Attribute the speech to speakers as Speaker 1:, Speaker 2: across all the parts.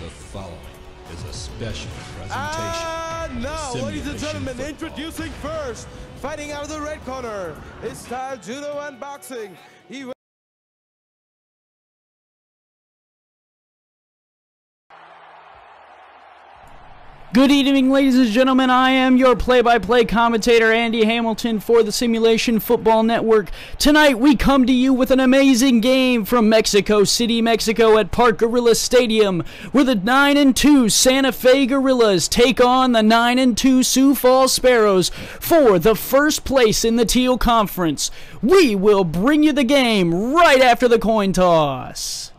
Speaker 1: The following is a special presentation.
Speaker 2: And now, ladies and gentlemen,
Speaker 1: football.
Speaker 2: introducing first, fighting out of the red corner, his style judo and boxing.
Speaker 3: Good evening, ladies and gentlemen. I am your play-by-play commentator, Andy Hamilton, for the Simulation Football Network. Tonight, we come to you with an amazing game from Mexico City, Mexico at Park Gorilla Stadium, where the 9-2 Santa Fe Gorillas take on the 9-2 Sioux Falls Sparrows for the first place in the Teal Conference. We will bring you the game right after the coin toss.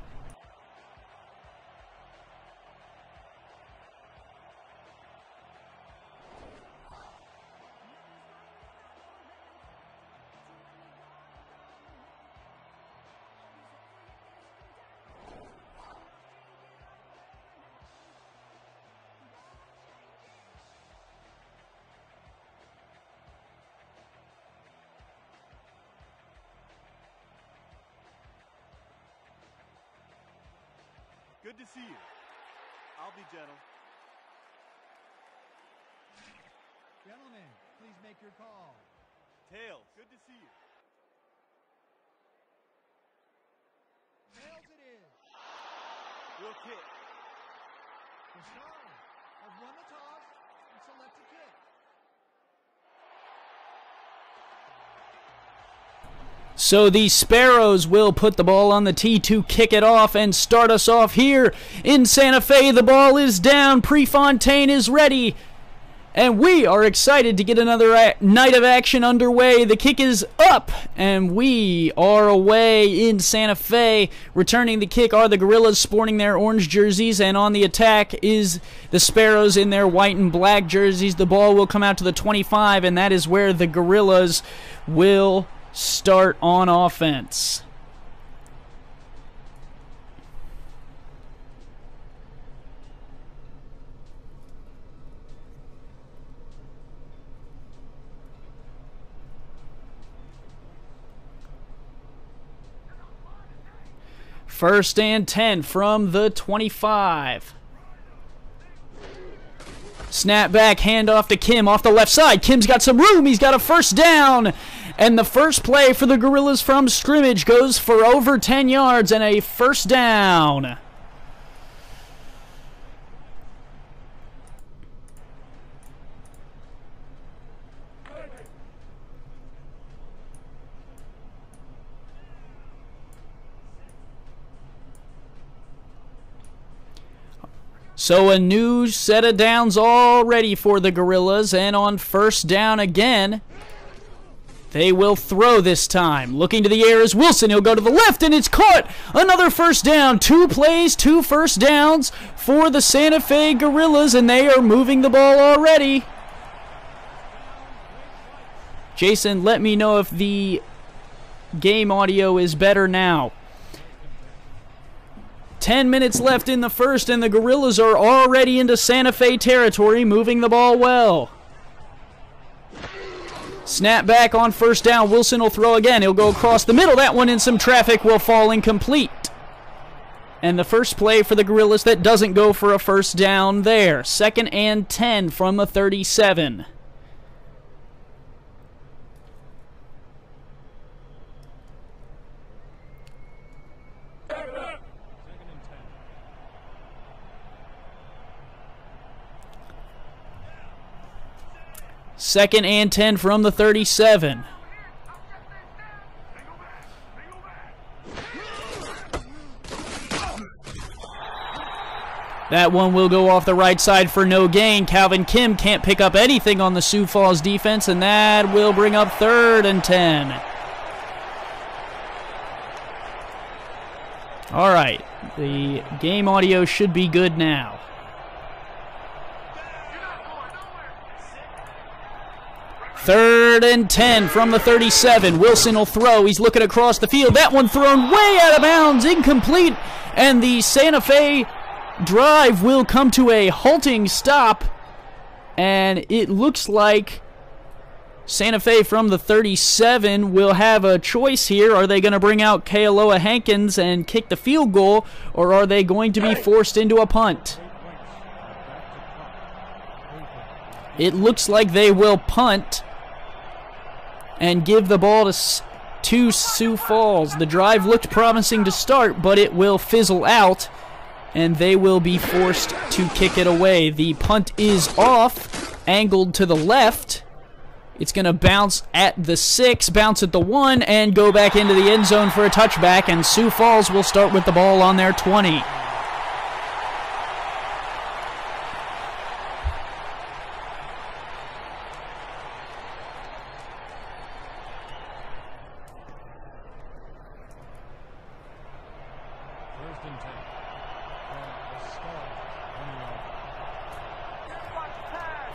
Speaker 4: Good to see you. I'll be gentle.
Speaker 5: Gentlemen, please make your call.
Speaker 4: Tails, good to see you.
Speaker 5: Tails it is.
Speaker 4: We'll kick.
Speaker 5: The Stars have won the toss and select a kick.
Speaker 3: So the Sparrows will put the ball on the tee to kick it off and start us off here in Santa Fe. The ball is down. Prefontaine is ready. And we are excited to get another night of action underway. The kick is up, and we are away in Santa Fe. Returning the kick are the Gorillas sporting their orange jerseys, and on the attack is the Sparrows in their white and black jerseys. The ball will come out to the 25, and that is where the Gorillas will start on offense. First and 10 from the 25. Snap back, handoff to Kim off the left side. Kim's got some room. He's got a first down. And the first play for the Gorillas from scrimmage goes for over 10 yards and a first down. So a new set of downs already for the Gorillas, and on first down again, they will throw this time. Looking to the air is Wilson. He'll go to the left, and it's caught. Another first down. 2 plays, 2 first downs for the Santa Fe Gorillas, and they are moving the ball already. Jason, let me know if the game audio is better now. 10 minutes left in the first, and the Gorillas are already into Santa Fe territory, moving the ball well. Snap back on first down. Wilson will throw again. He'll go across the middle. That one in some traffic will fall incomplete. And the first play for the Gorillas that doesn't go for a first down there. 2nd and 10 from the 37. Second and 10 from the 37. That one will go off the right side for no gain. Calvin Kim can't pick up anything on the Sioux Falls defense, and that will bring up 3rd and 10. All right, the game audio should be good now. Third and 10 from the 37. Wilson will throw. He's looking across the field. That one thrown way out of bounds, incomplete. And the Santa Fe drive will come to a halting stop. And it looks like Santa Fe from the 37 will have a choice here. Are they going to bring out Kealoha Hankins and kick the field goal, or are they going to be forced into a punt? It looks like they will punt and give the ball to Sioux Falls. The drive looked promising to start, but it will fizzle out, and they will be forced to kick it away. The punt is off, angled to the left. It's going to bounce at the 6, bounce at the 1, and go back into the end zone for a touchback, and Sioux Falls will start with the ball on their 20.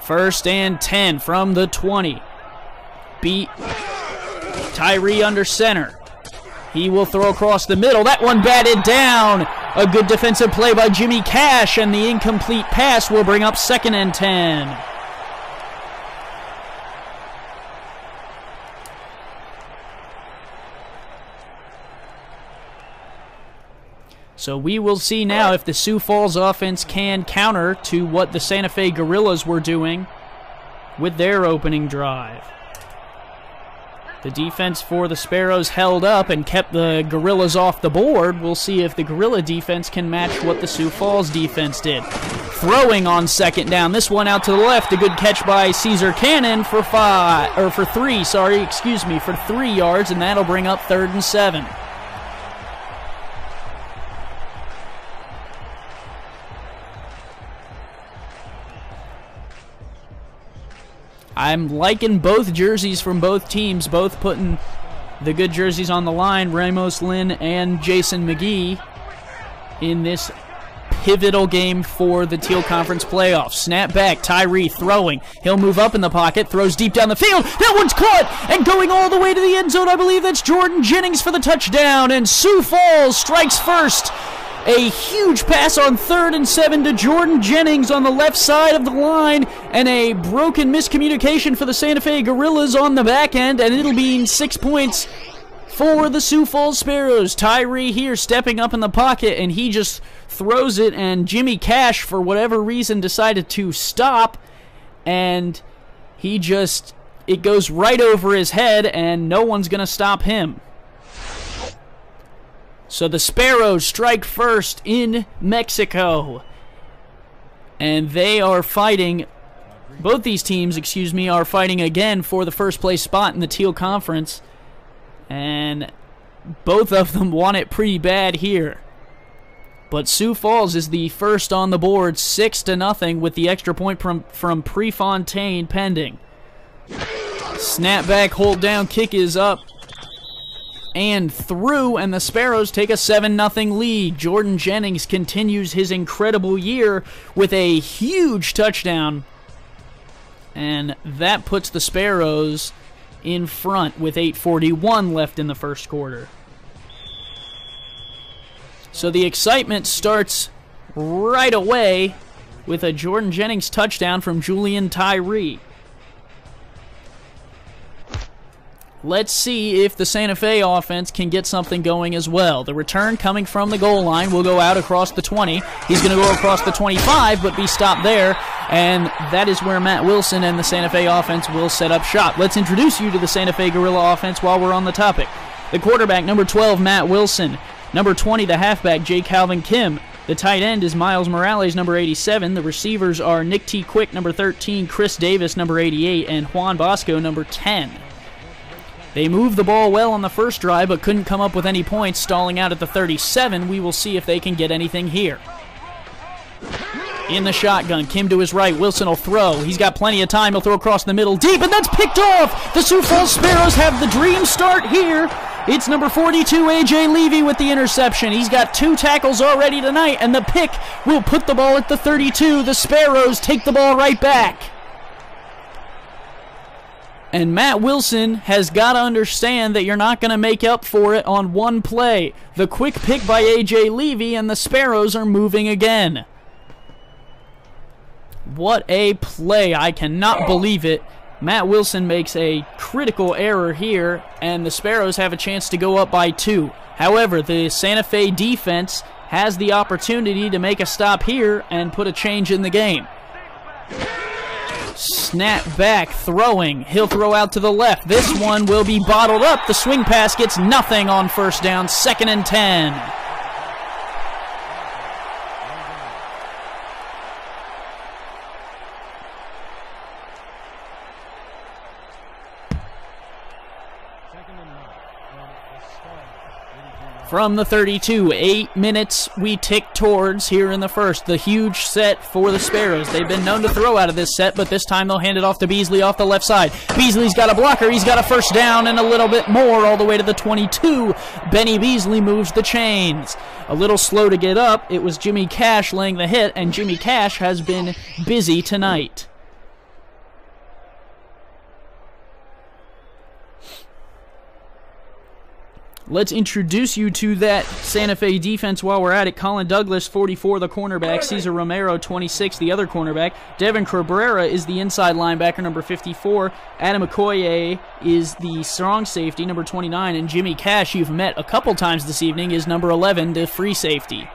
Speaker 3: First and 10 from the 20. Beat Tyree under center. He will throw across the middle. That one batted down. A good defensive play by Jimmy Cash, and the incomplete pass will bring up 2nd and 10. So we will see now if the Sioux Falls offense can counter to what the Santa Fe Gorillas were doing with their opening drive. The defense for the Sparrows held up and kept the Gorillas off the board. We'll see if the Gorilla defense can match what the Sioux Falls defense did. Throwing on 2nd down. This one out to the left. A good catch by Caesar Cannon for 3 yards, and that'll bring up 3rd and 7. I'm liking both jerseys from both teams, both putting the good jerseys on the line, Ramos Lynn and Jason McGee, in this pivotal game for the Teal Conference playoffs. Snap back, Tyree throwing. He'll move up in the pocket, throws deep down the field. That one's caught, and going all the way to the end zone, I believe that's Jordan Jennings for the touchdown, and Sioux Falls strikes first. A huge pass on 3rd and 7 to Jordan Jennings on the left side of the line, and a broken miscommunication for the Santa Fe Gorillas on the back end, and it'll be 6 points for the Sioux Falls Sparrows. Tyree here stepping up in the pocket, and he just throws it, and Jimmy Cash, for whatever reason, decided to stop, and it goes right over his head, and no one's going to stop him. So the Sparrows strike first in Mexico. And they are fighting, both these teams, are fighting again for the first place spot in the Teal Conference. And both of them want it pretty bad here. But Sioux Falls is the first on the board, 6-0, with the extra point from Prefontaine pending. Snap back, hold down, kick is up and through, and the Sparrows take a 7-0 lead. Jordan Jennings continues his incredible year with a huge touchdown, and that puts the Sparrows in front with 8:41 left in the first quarter. So the excitement starts right away with a Jordan Jennings touchdown from Julian Tyree. Let's see if the Santa Fe offense can get something going as well. The return coming from the goal line will go out across the 20. He's going to go across the 25, but be stopped there. And that is where Matt Wilson and the Santa Fe offense will set up shop. Let's introduce you to the Santa Fe Gorilla offense while we're on the topic. The quarterback, number 12, Matt Wilson. Number 20, the halfback, J. Calvin Kim. The tight end is Miles Morales, number 87. The receivers are Nick T. Quick, number 13, Chris Davis, number 88, and Juan Bosco, number 10. They moved the ball well on the first drive, but couldn't come up with any points, stalling out at the 37. We will see if they can get anything here. In the shotgun, Kim to his right. Wilson will throw. He's got plenty of time. He'll throw across the middle deep, and that's picked off. The Sioux Falls Sparrows have the dream start here. It's number 42, A.J. Levy, with the interception. He's got 2 tackles already tonight, and the pick will put the ball at the 32. The Sparrows take the ball right back. And Matt Wilson has got to understand that you're not going to make up for it on one play. The quick pick by A.J. Levy, and the Sparrows are moving again. What a play. I cannot believe it. Matt Wilson makes a critical error here, and the Sparrows have a chance to go up by 2. However, the Santa Fe defense has the opportunity to make a stop here and put a change in the game. Snap back, throwing. He'll throw out to the left. This one will be bottled up. The swing pass gets nothing on first down. 2nd and 10. From the 32, 8 minutes we tick towards here in the first. The huge set for the Sparrows. They've been known to throw out of this set, but this time they'll hand it off to Beasley off the left side. Beasley's got a blocker. He's got a first down and a little bit more all the way to the 22. Benny Beasley moves the chains. A little slow to get up. It was Jimmy Cash laying the hit, and Jimmy Cash has been busy tonight. Let's introduce you to that Santa Fe defense while we're at it. Colin Douglas, 44, the cornerback. Cesar Romero, 26, the other cornerback. Devin Cabrera is the inside linebacker, number 54. Adam Okoye is the strong safety, number 29. And Jimmy Cash, you've met a couple times this evening, is number 11, the free safety.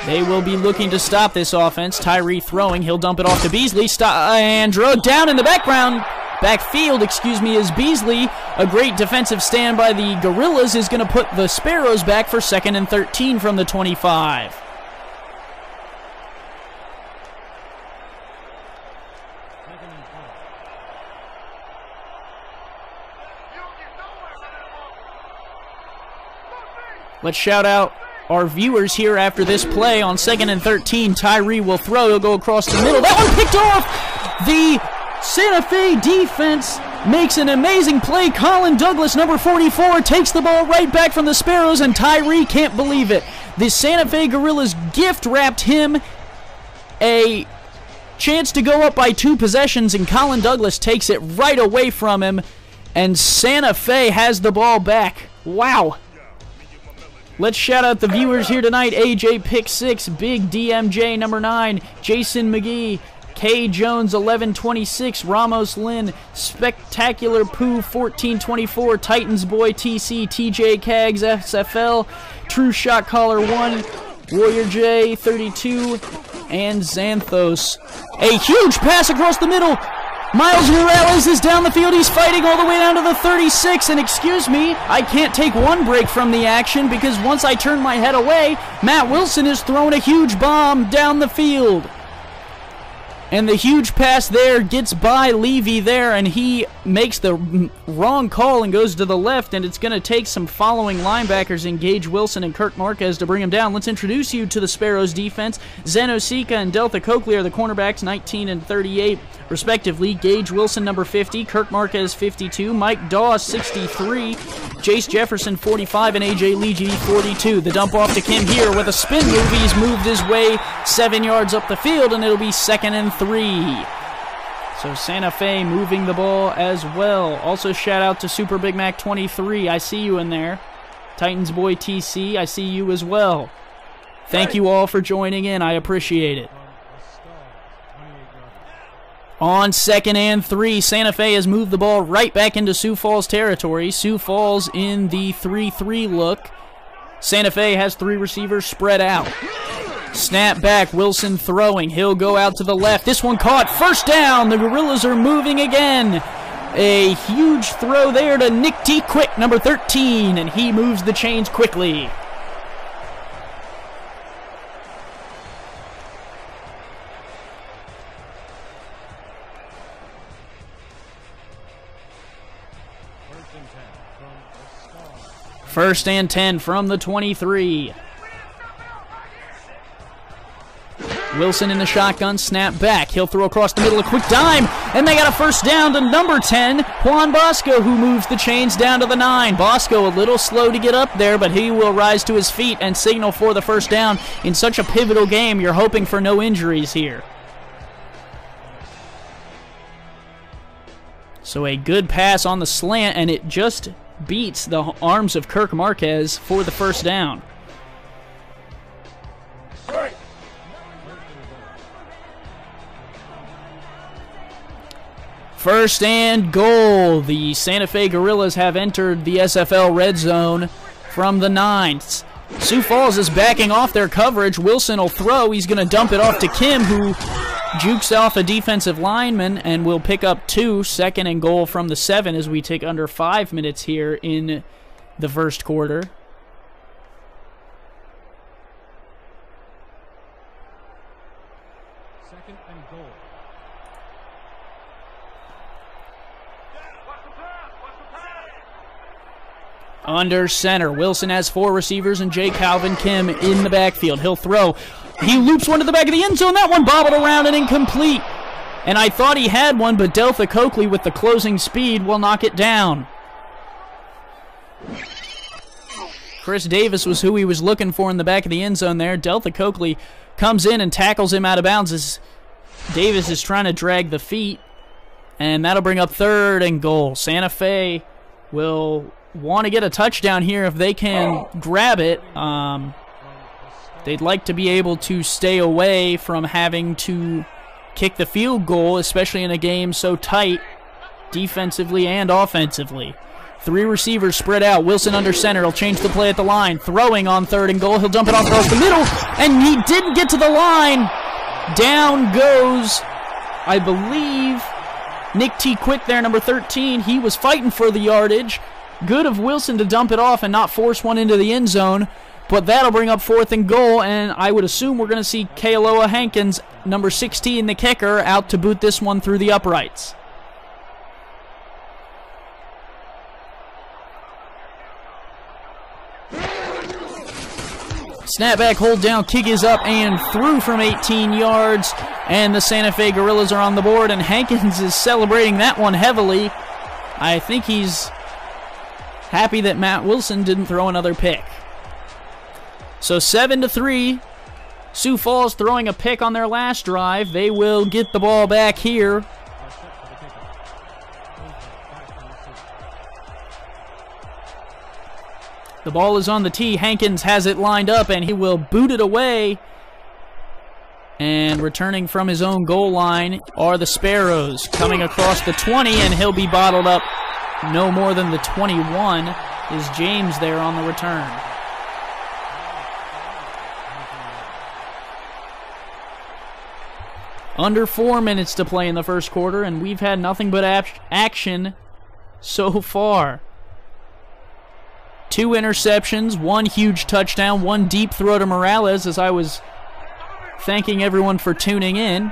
Speaker 3: They will be looking to stop this offense. Tyree throwing. He'll dump it off to Beasley. And drug down in the backfield, is Beasley. A great defensive stand by the Gorillas is going to put the Sparrows back for 2nd and 13 from the 25. Let's shout out our viewers here after this play. On 2nd and 13, Tyree will throw. He'll go across the middle. That one picked off! The Santa Fe defense makes an amazing play. Colin Douglas, number 44, takes the ball right back from the Sparrows, and Tyree can't believe it. The Santa Fe Gorillas gift-wrapped him a chance to go up by 2 possessions, and Colin Douglas takes it right away from him, and Santa Fe has the ball back. Wow. Let's shout out the viewers here tonight. AJ Pick 6, Big DMJ number 9, Jason McGee, K Jones 1126, Ramos Lynn, Spectacular Pooh 1424, Titans Boy TC, TJ Cags SFL, True Shot Caller 1, Warrior J 32, and Xanthos. A huge pass across the middle. Miles Morales is down the field. He's fighting all the way down to the 36. And excuse me, I can't take one break from the action because once I turn my head away, Matt Wilson is throwing a huge bomb down the field. And the huge pass there gets by Levy there, and he makes the wrong call and goes to the left, and it's going to take some following linebackers in Gage Wilson and Kirk Marquez to bring him down. Let's introduce you to the Sparrows defense. Zeno Sika and Delta Coakley are the cornerbacks, 19 and 38, respectively. Gage Wilson, number 50, Kirk Marquez, 52, Mike Dawes, 63, Jace Jefferson, 45, and AJ Leegee, 42. The dump off to Kim here with a spin move. He's moved his way 7 yards up the field, and it'll be 2nd and 3. So Santa Fe moving the ball as well. Also shout out to Super Big Mac 23. I see you in there. Titans Boy TC, I see you as well. Thank you all for joining in. I appreciate it. On 2nd and 3, Santa Fe has moved the ball right back into Sioux Falls territory. Sioux Falls in the 3-3 look. Santa Fe has 3 receivers spread out. Snap back, Wilson throwing. He'll go out to the left. This one caught. First down. The Gorillas are moving again. A huge throw there to Nick T. Quick, number 13, and he moves the chains quickly. First and 10 from the 23. Wilson in the shotgun, snap back. He'll throw across the middle, a quick dime, and they got a first down to number 10, Juan Bosco, who moves the chains down to the 9. Bosco a little slow to get up there, but he will rise to his feet and signal for the first down. In such a pivotal game, you're hoping for no injuries here. So a good pass on the slant, and it just beats the arms of Kirk Marquez for the first down. First and goal. The Santa Fe Gorillas have entered the SFL red zone from the 9. Sioux Falls is backing off their coverage. Wilson will throw. He's going to dump it off to Kim, who jukes off a defensive lineman and will pick up 2. Second and goal from the 7 as we take under 5 minutes here in the first quarter.
Speaker 5: Second and goal.
Speaker 3: Under center, Wilson has 4 receivers and J. Calvin Kim in the backfield. He'll throw. He loops one to the back of the end zone. That one bobbled around and incomplete. And I thought he had one, but Delta Coakley with the closing speed will knock it down. Chris Davis was who he was looking for in the back of the end zone there. Delta Coakley comes in and tackles him out of bounds as Davis is trying to drag the feet. And that'll bring up third and goal. Santa Fe will want to get a touchdown here if they can grab it. They'd like to be able to stay away from having to kick the field goal, especially in a game so tight defensively and offensively. 3 receivers spread out. Wilson under center. He'll change the play at the line. Throwing on third and goal. He'll dump it off across the middle, and he didn't get to the line. Down goes, I believe, Nick T. Quick there, number 13. He was fighting for the yardage. Good of Wilson to dump it off and not force one into the end zone, but that'll bring up 4th and goal, and I would assume we're going to see Kealoha Hankins, number 16, the kicker, out to boot this one through the uprights. Snapback, hold down, kick is up and through from 18 yards, and the Santa Fe Gorillas are on the board, and Hankins is celebrating that one heavily. I think he's happy that Matt Wilson didn't throw another pick. So 7-3, Sioux Falls throwing a pick on their last drive. They will get the ball back here. The ball is on the tee. Hankins has it lined up, and he will boot it away. And returning from his own goal line are the Sparrows, coming across the 20, and he'll be bottled up no more than the 21. Is James there on the return? Under 4 minutes to play in the first quarter, and we've had nothing but action so far. 2 interceptions, 1 huge touchdown, 1 deep throw to Morales as I was thanking everyone for tuning in.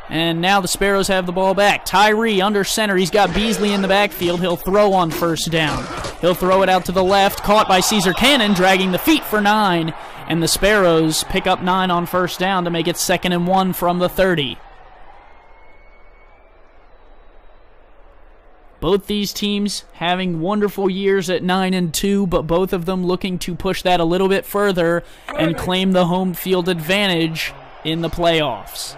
Speaker 3: And now the Sparrows have the ball back. Tyree under center. He's got Beasley in the backfield. He'll throw on first down. He'll throw it out to the left. Caught by Caesar Cannon, dragging the feet for 9. And the Sparrows pick up 9 on first down to make it 2nd and 1 from the 30. Both these teams having wonderful years at 9-2, but both of them looking to push that a little bit further and claim the home field advantage in the playoffs.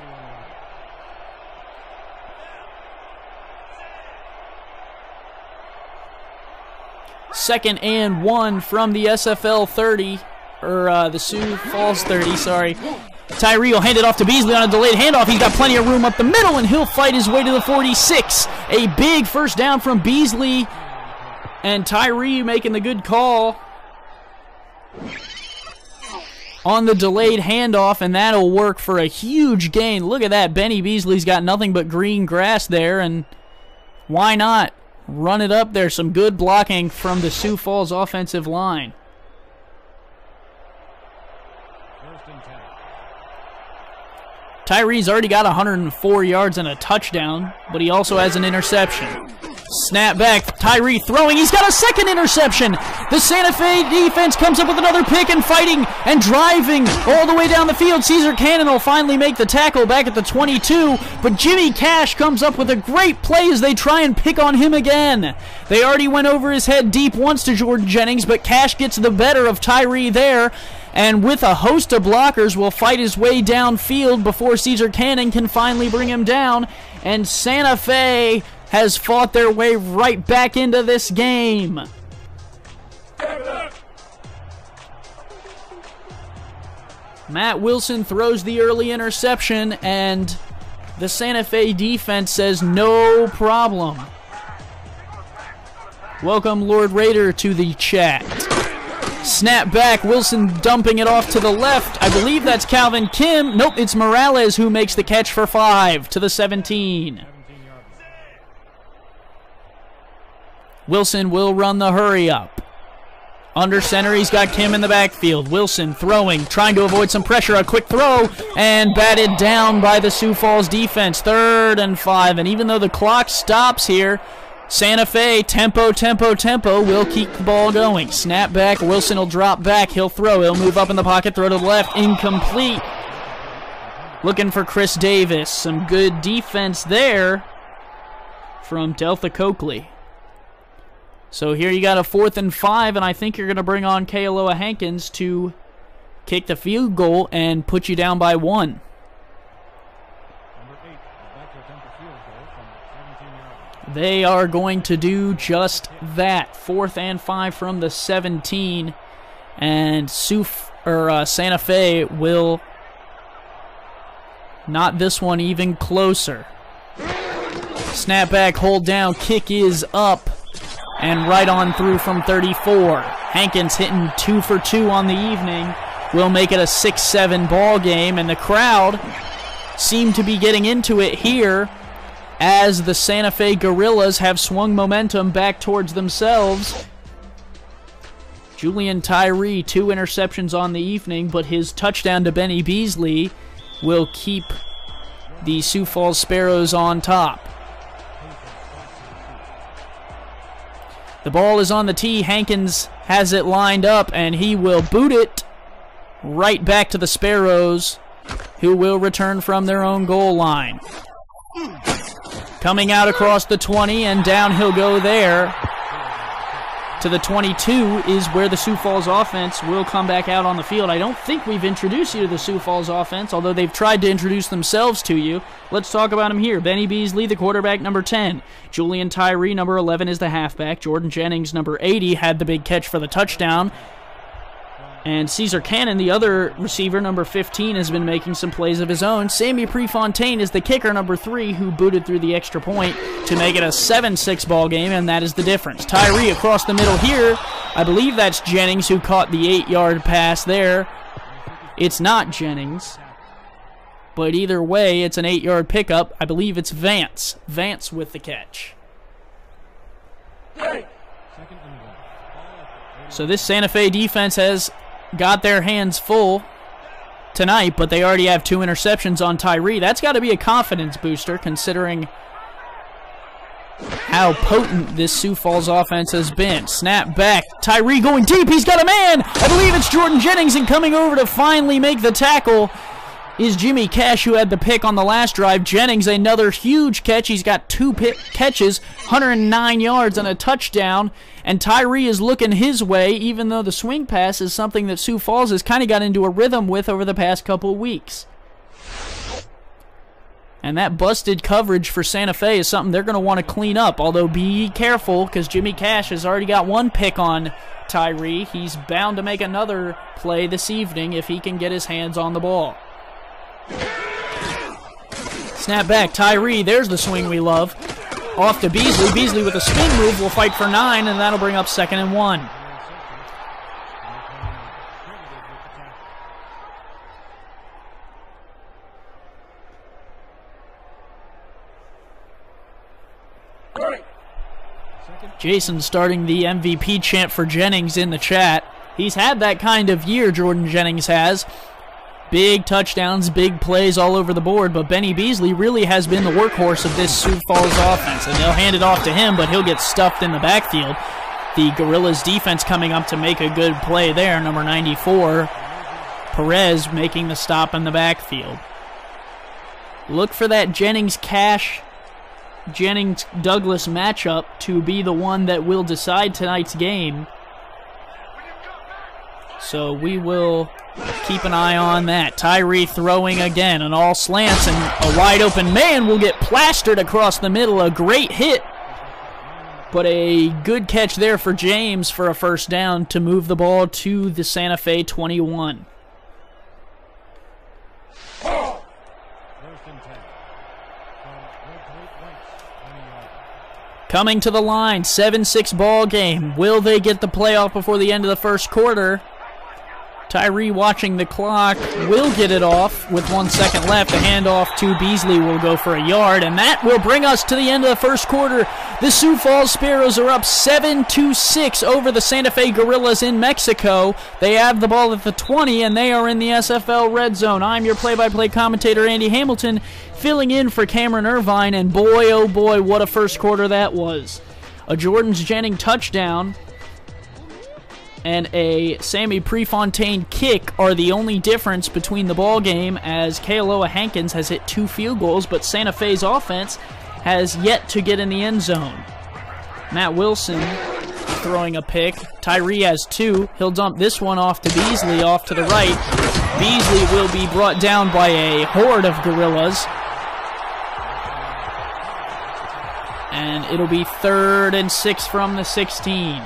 Speaker 3: Second and 1 from the SFL 30, or the Sioux Falls 30, sorry. Tyree will hand it off to Beasley on a delayed handoff. He's got plenty of room up the middle, and he'll fight his way to the 46. A big first down from Beasley, and Tyree making the good call on the delayed handoff, and that'll work for a huge gain. Look at that. Benny Beasley's got nothing but green grass there, and why not run it up there? Some good blocking from the Sioux Falls offensive line. Tyree's already got 104 yards and a touchdown, but he also has an interception. Snap back, Tyree throwing, he's got a second interception. The Santa Fe defense comes up with another pick and fighting and driving all the way down the field. Caesar Cannon will finally make the tackle back at the 22, but Jimmy Cash comes up with a great play as they try and pick on him again. They already went over his head deep once to Jordan Jennings, but Cash gets the better of Tyree there, and with a host of blockers will fight his way downfield before Caesar Cannon can finally bring him down, and Santa Fe has fought their way right back into this game. Matt Wilson throws the early interception, and The Santa Fe defense says no problem. Welcome Lord Raider to the chat. Snap back, Wilson dumping it off to the left. I believe that's Calvin Kim. Nope, it's Morales who makes the catch for 5 to the 17. Wilson will run the hurry up. Under center, he's got Kim in the backfield. Wilson throwing, trying to avoid some pressure. A quick throw, and batted down by the Sioux Falls defense. 3rd and 5, and even though the clock stops here, Santa Fe, tempo, will keep the ball going. Snap back, Wilson will drop back. He'll throw, he'll move up in the pocket, throw to the left, incomplete. Looking for Chris Davis. Some good defense there from Delta Coakley. So here you got a 4th and 5, and I think you're going to bring on Kealoha Hankins to kick the field goal and put you down by 1. They are going to do just that. 4th and 5 from the 17, and Santa Fe will knot this one even closer. Snap back, hold down, kick is up. And right on through from 34. Hankins hitting 2 for 2 on the evening. Will make it a 6-7 ball game, and the crowd seem to be getting into it here as the Santa Fe Gorillas have swung momentum back towards themselves. Julian Tyree, 2 interceptions on the evening, but his touchdown to Benny Beasley will keep the Sioux Falls Sparrows on top. The ball is on the tee. Hankins has it lined up, and he will boot it right back to the Sparrows, who will return from their own goal line. Coming out across the 20, and down he'll go there. To the 22 is where the Sioux Falls offense will come back out on the field. I don't think we've introduced you to the Sioux Falls offense, although they've tried to introduce themselves to you. Let's talk about them here. Benny Beasley, the quarterback, number 10. Julian Tyree, number 11, is the halfback. Jordan Jennings, number 80, had the big catch for the touchdown. And Caesar Cannon, the other receiver, number 15, has been making some plays of his own. Sammy Prefontaine is the kicker, number 3, who booted through the extra point to make it a 7-6 ball game, and that is the difference. Tyree across the middle here. I believe that's Jennings who caught the 8-yard pass there. It's not Jennings, but either way, it's an 8-yard pickup. I believe it's Vance. Vance with the catch. So this Santa Fe defense has got their hands full tonight, but they already have 2 interceptions on Tyree. That's got to be a confidence booster considering how potent this Sioux Falls offense has been. Snap back. Tyree going deep. He's got a man. I believe it's Jordan Jennings, and coming over to finally make the tackle is Jimmy Cash, who had the pick on the last drive. Jennings, another huge catch. He's got 2 catches, 109 yards, and a touchdown. And Tyree is looking his way, even though the swing pass is something that Sioux Falls has kind of got into a rhythm with over the past couple of weeks. And that busted coverage for Santa Fe is something they're going to want to clean up, although be careful because Jimmy Cash has already got 1 pick on Tyree. He's bound to make another play this evening if he can get his hands on the ball. Snap back, Tyree, there's the swing we love. Off to Beasley. Beasley with a spin move will fight for 9, and that'll bring up 2nd and 1. Jason starting the MVP chant for Jennings in the chat. He's had that kind of year, Jordan Jennings has. Big touchdowns, big plays all over the board, but Benny Beasley really has been the workhorse of this Sioux Falls offense, and they'll hand it off to him, but he'll get stuffed in the backfield. The Gorillas defense coming up to make a good play there. Number 94, Perez, making the stop in the backfield. Look for that Jennings-Cash, Jennings-Douglas matchup to be the one that will decide tonight's game. So we will keep an eye on that. Tyree throwing again on all slants, and a wide open man will get plastered across the middle. A great hit, but a good catch there for James for a first down to move the ball to the Santa Fe 21. Coming to the line, 7-6 ball game. Will they get the playoff before the end of the first quarter? Tyree watching the clock, will get it off with 1 second left. The handoff to Beasley will go for a yard, and that will bring us to the end of the first quarter. The Sioux Falls Sparrows are up 7-6 over the Santa Fe Gorillas in Mexico. They have the ball at the 20, and they are in the SFL red zone. I'm your play-by-play commentator, Andy Hamilton, filling in for Cameron Irvine, and boy, oh boy, what a first quarter that was. A Jordan Jennings touchdown and a Sammy Prefontaine kick are the only difference between the ball game, as Kealoha Hankins has hit 2 field goals, but Santa Fe's offense has yet to get in the end zone. Matt Wilson throwing a pick. Tyree has 2. He'll dump this one off to Beasley off to the right. Beasley will be brought down by a horde of gorillas. And it'll be 3rd and 6 from the 16.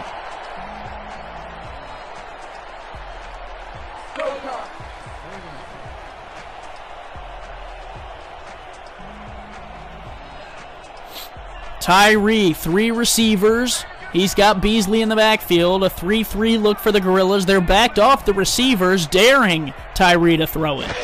Speaker 3: Tyree, 3 receivers. He's got Beasley in the backfield. A 3-3 look for the Gorillas. They're backed off the receivers, daring Tyree to throw it.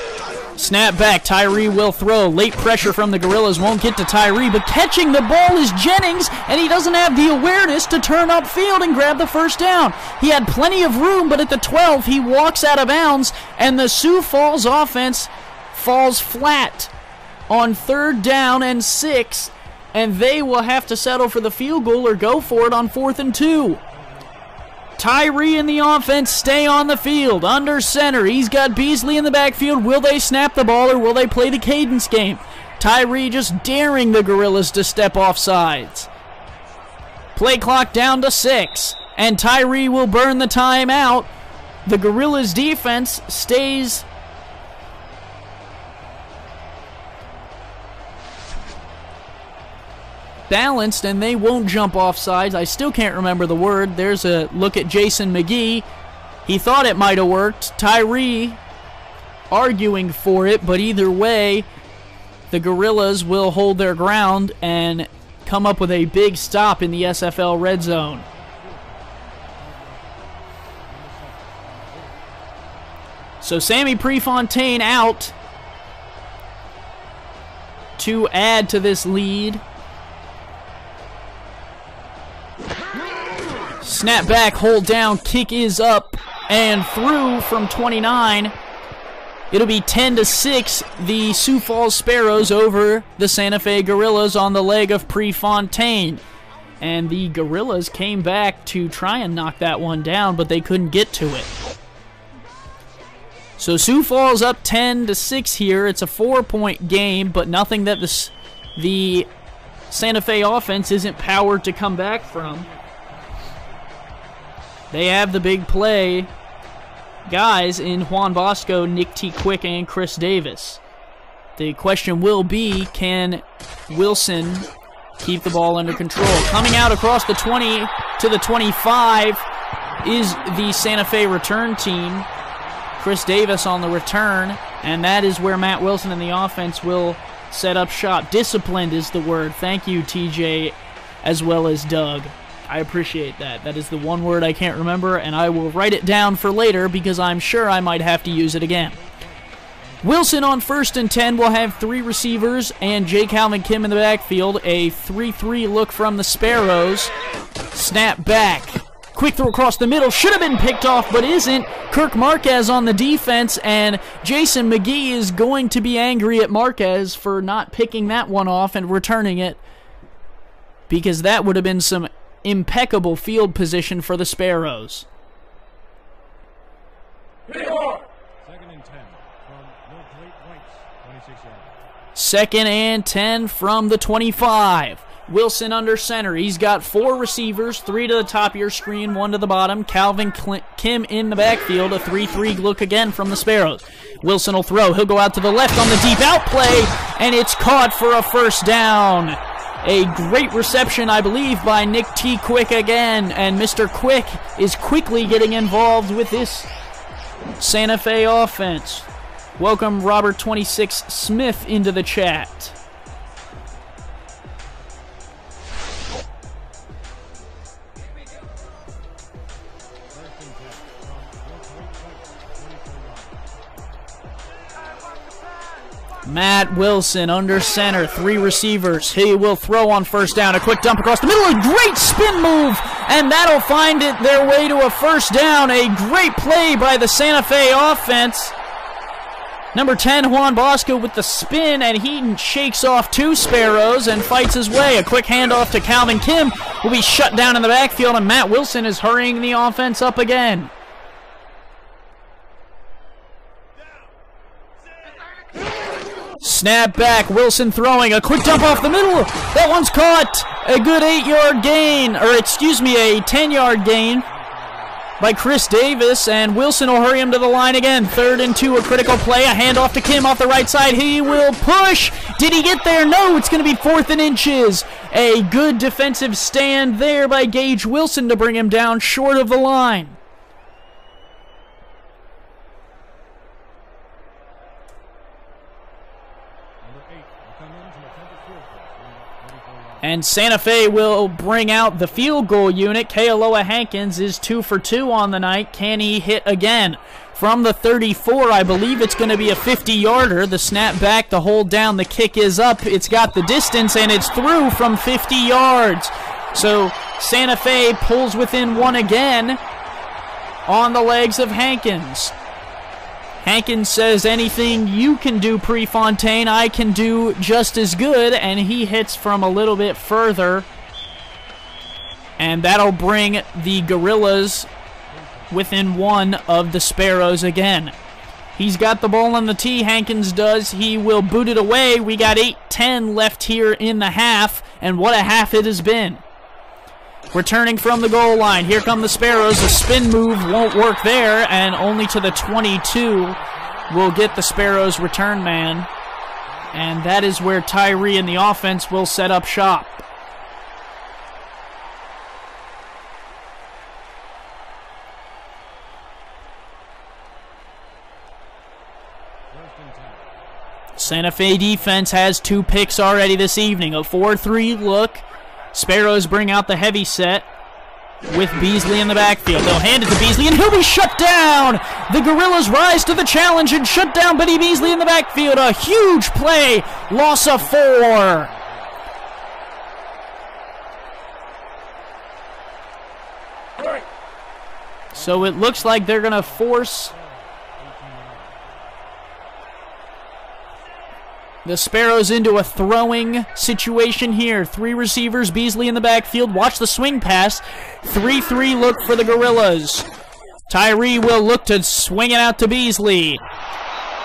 Speaker 3: Snap back, Tyree will throw. Late pressure from the Gorillas won't get to Tyree, but catching the ball is Jennings, and he doesn't have the awareness to turn upfield and grab the first down. He had plenty of room, but at the 12, he walks out of bounds, and the Sioux Falls offense falls flat on 3rd down and 6, and they will have to settle for the field goal or go for it on 4th and 2. Tyree and the offense stay on the field. Under center, he's got Beasley in the backfield. Will they snap the ball or will they play the cadence game? Tyree just daring the Gorillas to step off sides. Play clock down to 6, and Tyree will burn the timeout. The Gorillas defense stays balanced, and they won't jump off sides. I still can't remember the word. There's a look at Jason McGee. He thought it might have worked. Tyree arguing for it, but either way, the Gorillas will hold their ground and come up with a big stop in the SFL red zone. So Sammy Prefontaine out to add to this lead. Snap back, hold down, kick is up and through from 29. It'll be 10-6, the Sioux Falls Sparrows over the Santa Fe Gorillas on the leg of Prefontaine. And the Gorillas came back to try and knock that one down, but they couldn't get to it. So Sioux Falls up 10-6 here. It's a 4-point game, but nothing that the Santa Fe offense isn't powered to come back from. They have the big play guys in Juan Bosco, Nick T. Quick, and Chris Davis. The question will be, can Wilson keep the ball under control? Coming out across the 20 to the 25 is the Santa Fe return team. Chris Davis on the return, and that is where Matt Wilson and the offense will set up shop. Disciplined is the word. Thank you, TJ, as well as Doug. I appreciate that. That is the one word I can't remember, and I will write it down for later because I'm sure I might have to use it again. Wilson on 1st and 10 will have 3 receivers and J. Calvin Kim in the backfield. A 3-3 look from the Sparrows. Snap back. Quick throw across the middle. Should have been picked off, but isn't. Kirk Marquez on the defense, and Jason McGee is going to be angry at Marquez for not picking that one off and returning it, because that would have been some impeccable field position for the Sparrows.
Speaker 4: 2nd and 10 from the Great Whites, 26 yards.
Speaker 3: 2nd and 10 from the 25. Wilson under center. He's got 4 receivers, 3 to the top of your screen, 1 to the bottom. Calvin Kim in the backfield. A 3-3 look again from the Sparrows. Wilson will throw. He'll go out to the left on the deep out play, and it's caught for a first down. A great reception, I believe, by Nick T. Quick again, and Mr. Quick is quickly getting involved with this Santa Fe offense. Welcome Robert 26 Smith into the chat. Matt Wilson under center, 3 receivers. He will throw on first down. A quick dump across the middle, a great spin move, and that'll find it their way to a first down. A great play by the Santa Fe offense. Number 10, Juan Bosco with the spin, and he shakes off 2 Sparrows and fights his way. A quick handoff to Calvin Kim will be shut down in the backfield, and Matt Wilson is hurrying the offense up again. Snap back, Wilson throwing, a quick dump off the middle. That one's caught. A good 8-yard gain, or excuse me, a 10-yard gain by Chris Davis, and Wilson will hurry him to the line again. 3rd and 2, a critical play, a handoff to Kim off the right side. He will push. Did he get there? No, it's going to be 4th and inches. A good defensive stand there by Gage Wilson to bring him down short of the line. And Santa Fe will bring out the field goal unit. Kealoha Hankins is 2 for 2 on the night. Can he hit again? From the 34, I believe it's going to be a 50-yarder. The snap back, the hold down, the kick is up. It's got the distance, and it's through from 50 yards. So Santa Fe pulls within 1 again on the legs of Hankins. Hankins says, anything you can do, Prefontaine, I can do just as good, and he hits from a little bit further. And that'll bring the Gorillas within 1 of the Sparrows again. He's got the ball on the tee, Hankins does. He will boot it away. We got 8:10 left here in the half, and what a half it has been. Returning from the goal line. Here come the Sparrows. The spin move won't work there, and only to the 22 will get the Sparrows return man. And that is where Tyree and the offense will set up shop. Santa Fe defense has 2 picks already this evening. A 4-3 look. Sparrows bring out the heavy set with Beasley in the backfield. They'll hand it to Beasley, and he'll be shut down. The Gorillas rise to the challenge and shut down Benny Beasley in the backfield. A huge play. Loss of 4. So it looks like they're going to force the Sparrows into a throwing situation here. 3 receivers, Beasley in the backfield. Watch the swing pass. 3-3 look for the Gorillas. Tyree will look to swing it out to Beasley.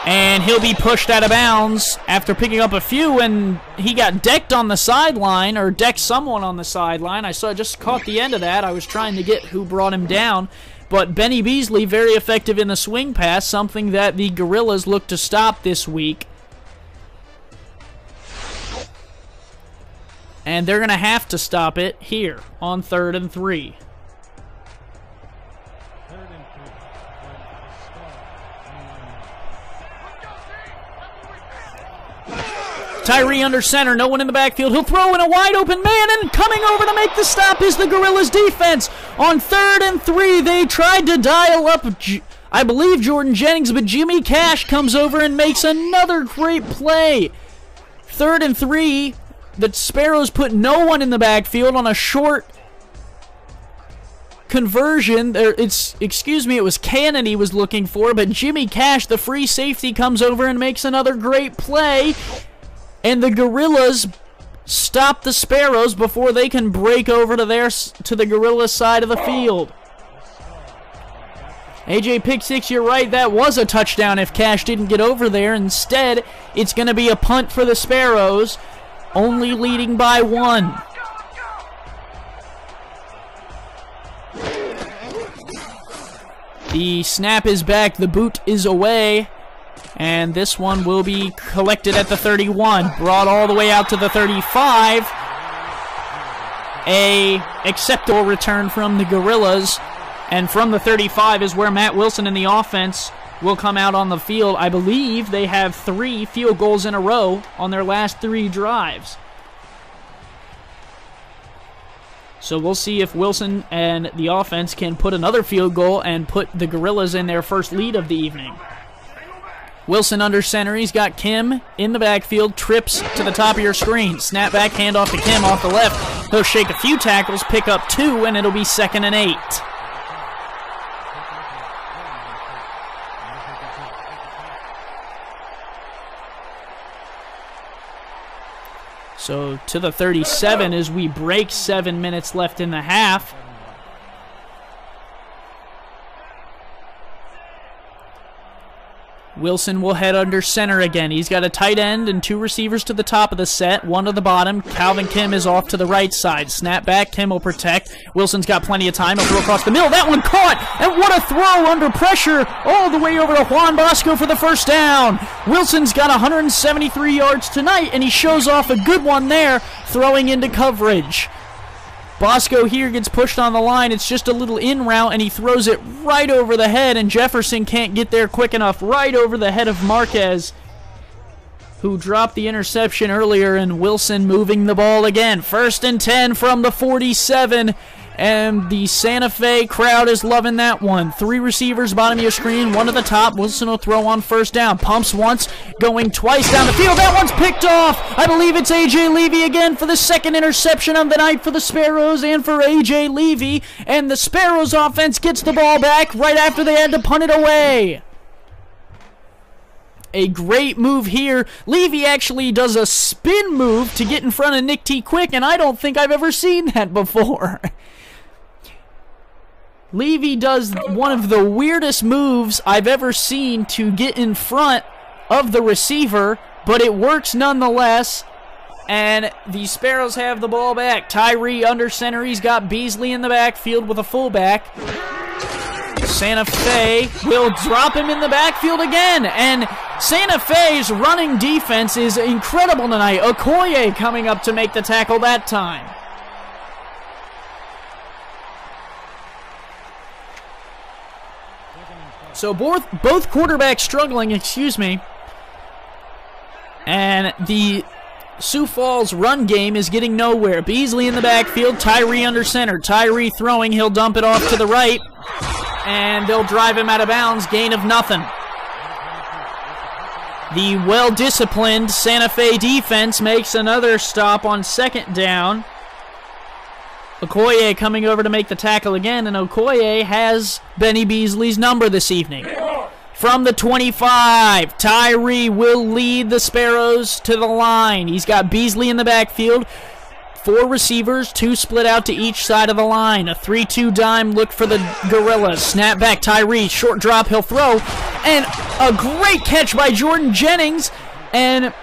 Speaker 3: And he'll be pushed out of bounds after picking up a few, and he got decked on the sideline, or decked someone on the sideline. I just caught the end of that. I was trying to get who brought him down. But Benny Beasley, very effective in the swing pass, something that the Gorillas look to stop this week. And they're going to have to stop it here on 3rd and 3. Tyree under center, no one in the backfield. He'll throw in a wide open man, and coming over to make the stop is the Gorillas defense. On 3rd and 3, they tried to dial up, I believe, Jordan Jennings, but Jimmy Cash comes over and makes another great play. 3rd and 3. The Sparrows put no one in the backfield on a short conversion. It was Cannon he was looking for, but Jimmy Cash, the free safety, comes over and makes another great play. And the Gorillas stop the Sparrows before they can break over to the Gorillas side of the field. AJ pick 6, you're right, that was a touchdown if Cash didn't get over there. Instead, it's going to be a punt for the Sparrows, only leading by 1. The snap is back, the boot is away, and this one will be collected at the 31, brought all the way out to the 35. A acceptable return from the Gorillas, and from the 35 is where Matt Wilson and the offense will come out on the field. I believe they have 3 field goals in a row on their last 3 drives. So we'll see if Wilson and the offense can put another field goal and put the Gorillas in their first lead of the evening. Wilson under center. He's got Kim in the backfield. Trips to the top of your screen. Snap back, handoff to Kim off the left. He'll shake a few tackles, pick up 2, and it'll be 2nd and 8. So to the 37 as we break 7 minutes left in the half. Wilson will head under center again. He's got a tight end and 2 receivers to the top of the set, 1 to the bottom. Calvin Kim is off to the right side. Snap back, Kim will protect. Wilson's got plenty of time. He'll throw across the middle. That one caught, and what a throw under pressure all the way over to Juan Bosco for the first down. Wilson's got 173 yards tonight, and he shows off a good one there, throwing into coverage. Bosco here gets pushed on the line. It's just a little in route, and he throws it right over the head, and Jefferson can't get there quick enough. Right over the head of Marquez, who dropped the interception earlier, and Wilson moving the ball again. 1st and 10 from the 47, and the Santa Fe crowd is loving that one. 3 receivers, bottom of your screen, 1 to the top. Wilson will throw on 1st down. Pumps once, going twice down the field. That one's picked off. I believe it's A.J. Levy again for the 2nd interception of the night for the Sparrows and for A.J. Levy. And the Sparrows offense gets the ball back right after they had to punt it away. A great move here. Levy actually does a spin move to get in front of Nick T. Quick, and I don't think I've ever seen that before. Levy does one of the weirdest moves I've ever seen to get in front of the receiver, but it works nonetheless, and the Sparrows have the ball back. Tyree under center. He's got Beasley in the backfield with a fullback. Santa Fe will drop him in the backfield again, and Santa Fe's running defense is incredible tonight. Okoye coming up to make the tackle that time. So both quarterbacks struggling, and the Sioux Falls run game is getting nowhere. Beasley in the backfield, Tyree under center. Tyree throwing, he'll dump it off to the right, and they'll drive him out of bounds, gain of nothing. The well-disciplined Santa Fe defense makes another stop on 2nd down. Okoye coming over to make the tackle again, and Okoye has Benny Beasley's number this evening. From the 25, Tyree will lead the Sparrows to the line. He's got Beasley in the backfield. 4 receivers, 2 split out to each side of the line. A 3-2 dime look for the Gorillas. Snap back, Tyree. Short drop, he'll throw. And a great catch by Jordan Jennings. And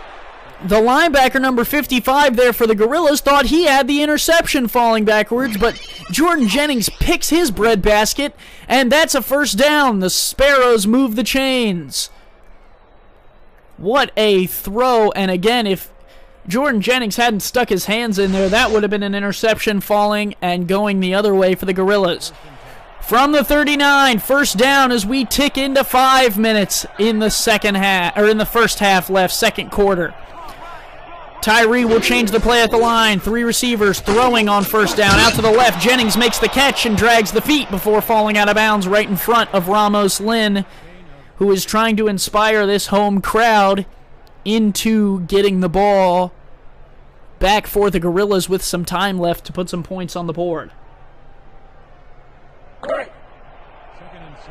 Speaker 3: the linebacker, number 55 there for the Gorillas, thought he had the interception falling backwards, but Jordan Jennings picks his breadbasket, and that's a 1st down. The Sparrows move the chains. What a throw, and again, if Jordan Jennings hadn't stuck his hands in there, that would have been an interception falling and going the other way for the Gorillas. From the 39, 1st down as we tick into 5 minutes in the second half, or in the first half left, 2nd quarter. Tyree will change the play at the line. 3 receivers throwing on 1st down. Out to the left, Jennings makes the catch and drags the feet before falling out of bounds right in front of Ramos Lynn, who is trying to inspire this home crowd into getting the ball back for the Gorillas with some time left to put some points on the board.
Speaker 4: 2nd and 6.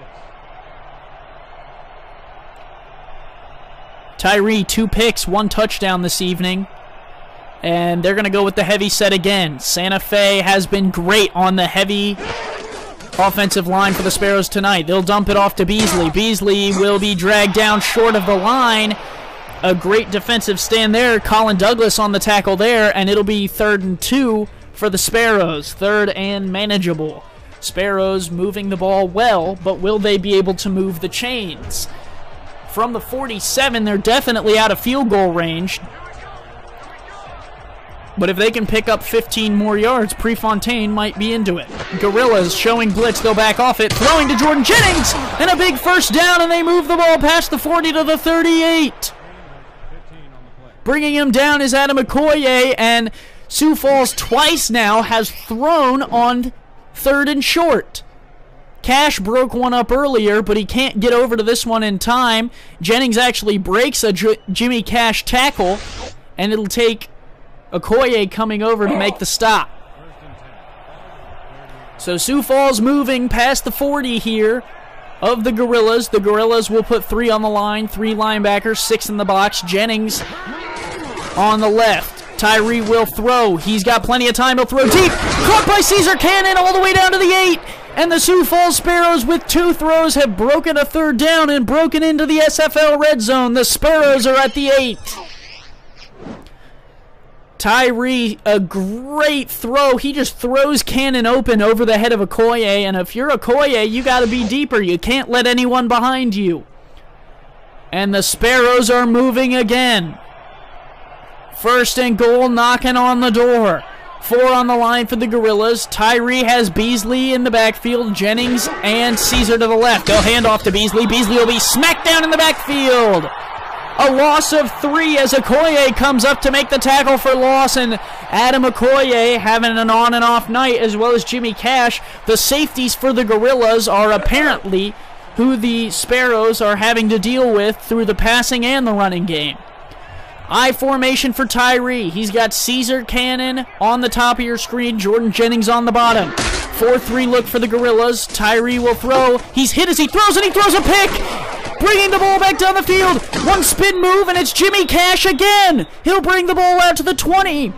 Speaker 3: Tyree, 2 picks, 1 touchdown this evening. And they're going to go with the heavy set again. Santa Fe has been great on the heavy offensive line for the Sparrows tonight. They'll dump it off to Beasley. Beasley will be dragged down short of the line. A great defensive stand there. Colin Douglas on the tackle there, and it'll be 3rd and 2 for the Sparrows. 3rd and manageable. Sparrows moving the ball well, but will they be able to move the chains? From the 47, they're definitely out of field goal range. But if they can pick up 15 more yards, Prefontaine might be into it. Gorillas showing blitz, they'll back off it. Throwing to Jordan Jennings, and a big 1st down, and they move the ball past the 40 to the 38. Bringing him down is Adam Okoye, and Sioux Falls twice now has thrown on 3rd and short. Cash broke one up earlier, but he can't get over to this one in time. Jennings actually breaks a Jimmy Cash tackle, and it'll take Okoye coming over to make the stop. So Sioux Falls moving past the 40 here of the Gorillas. The Gorillas will put 3 on the line, 3 linebackers, 6 in the box. Jennings on the left. Tyree will throw. He's got plenty of time. He'll throw deep. Caught by Caesar Cannon all the way down to the 8. And the Sioux Falls Sparrows with 2 throws have broken a 3rd down and broken into the SFL red zone. The Sparrows are at the 8. Tyree, a great throw. He just throws Cannon open over the head of Okoye, and if you're Okoye, you got to be deeper. You can't let anyone behind you. And the Sparrows are moving again. 1st and goal knocking on the door. 4 on the line for the Gorillas. Tyree has Beasley in the backfield, Jennings and Caesar to the left. They'll hand off to Beasley. Beasley will be smacked down in the backfield. A loss of 3 as Okoye comes up to make the tackle for loss, and Adam Okoye having an on and off night, as well as Jimmy Cash. The safeties for the Gorillas are apparently who the Sparrows are having to deal with through the passing and the running game. I formation for Tyree. He's got Caesar Cannon on the top of your screen, Jordan Jennings on the bottom. 4-3 look for the Gorillas. Tyree will throw. He's hit as he throws, and he throws a pick! Bringing the ball back down the field. 1 spin move, and it's Jimmy Cash again. He'll bring the ball out to the 20.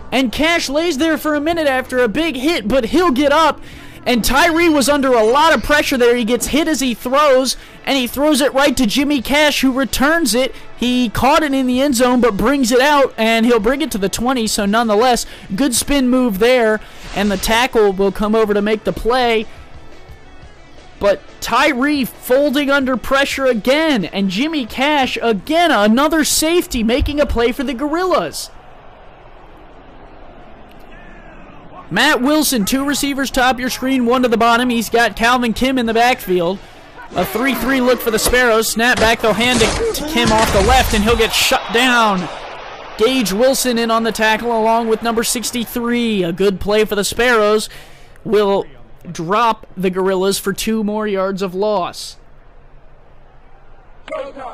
Speaker 3: And Cash lays there for a minute after a big hit, but he'll get up. And Tyree was under a lot of pressure there. He gets hit as he throws, and he throws it right to Jimmy Cash, who returns it. He caught it in the end zone, but brings it out, and he'll bring it to the 20. So nonetheless, good spin move there, and the tackle will come over to make the play. But Tyree folding under pressure again, and Jimmy Cash again, another safety making a play for the Gorillas. Matt Wilson, 2 receivers top your screen, 1 to the bottom. He's got Calvin Kim in the backfield. A 3-3 look for the Sparrows. Snap back, they'll hand it to Kim off the left, and he'll get shut down. Gage Wilson in on the tackle along with number 63. A good play for the Sparrows. Will drop the Gorillas for 2 more yards of loss.
Speaker 4: 2nd and 12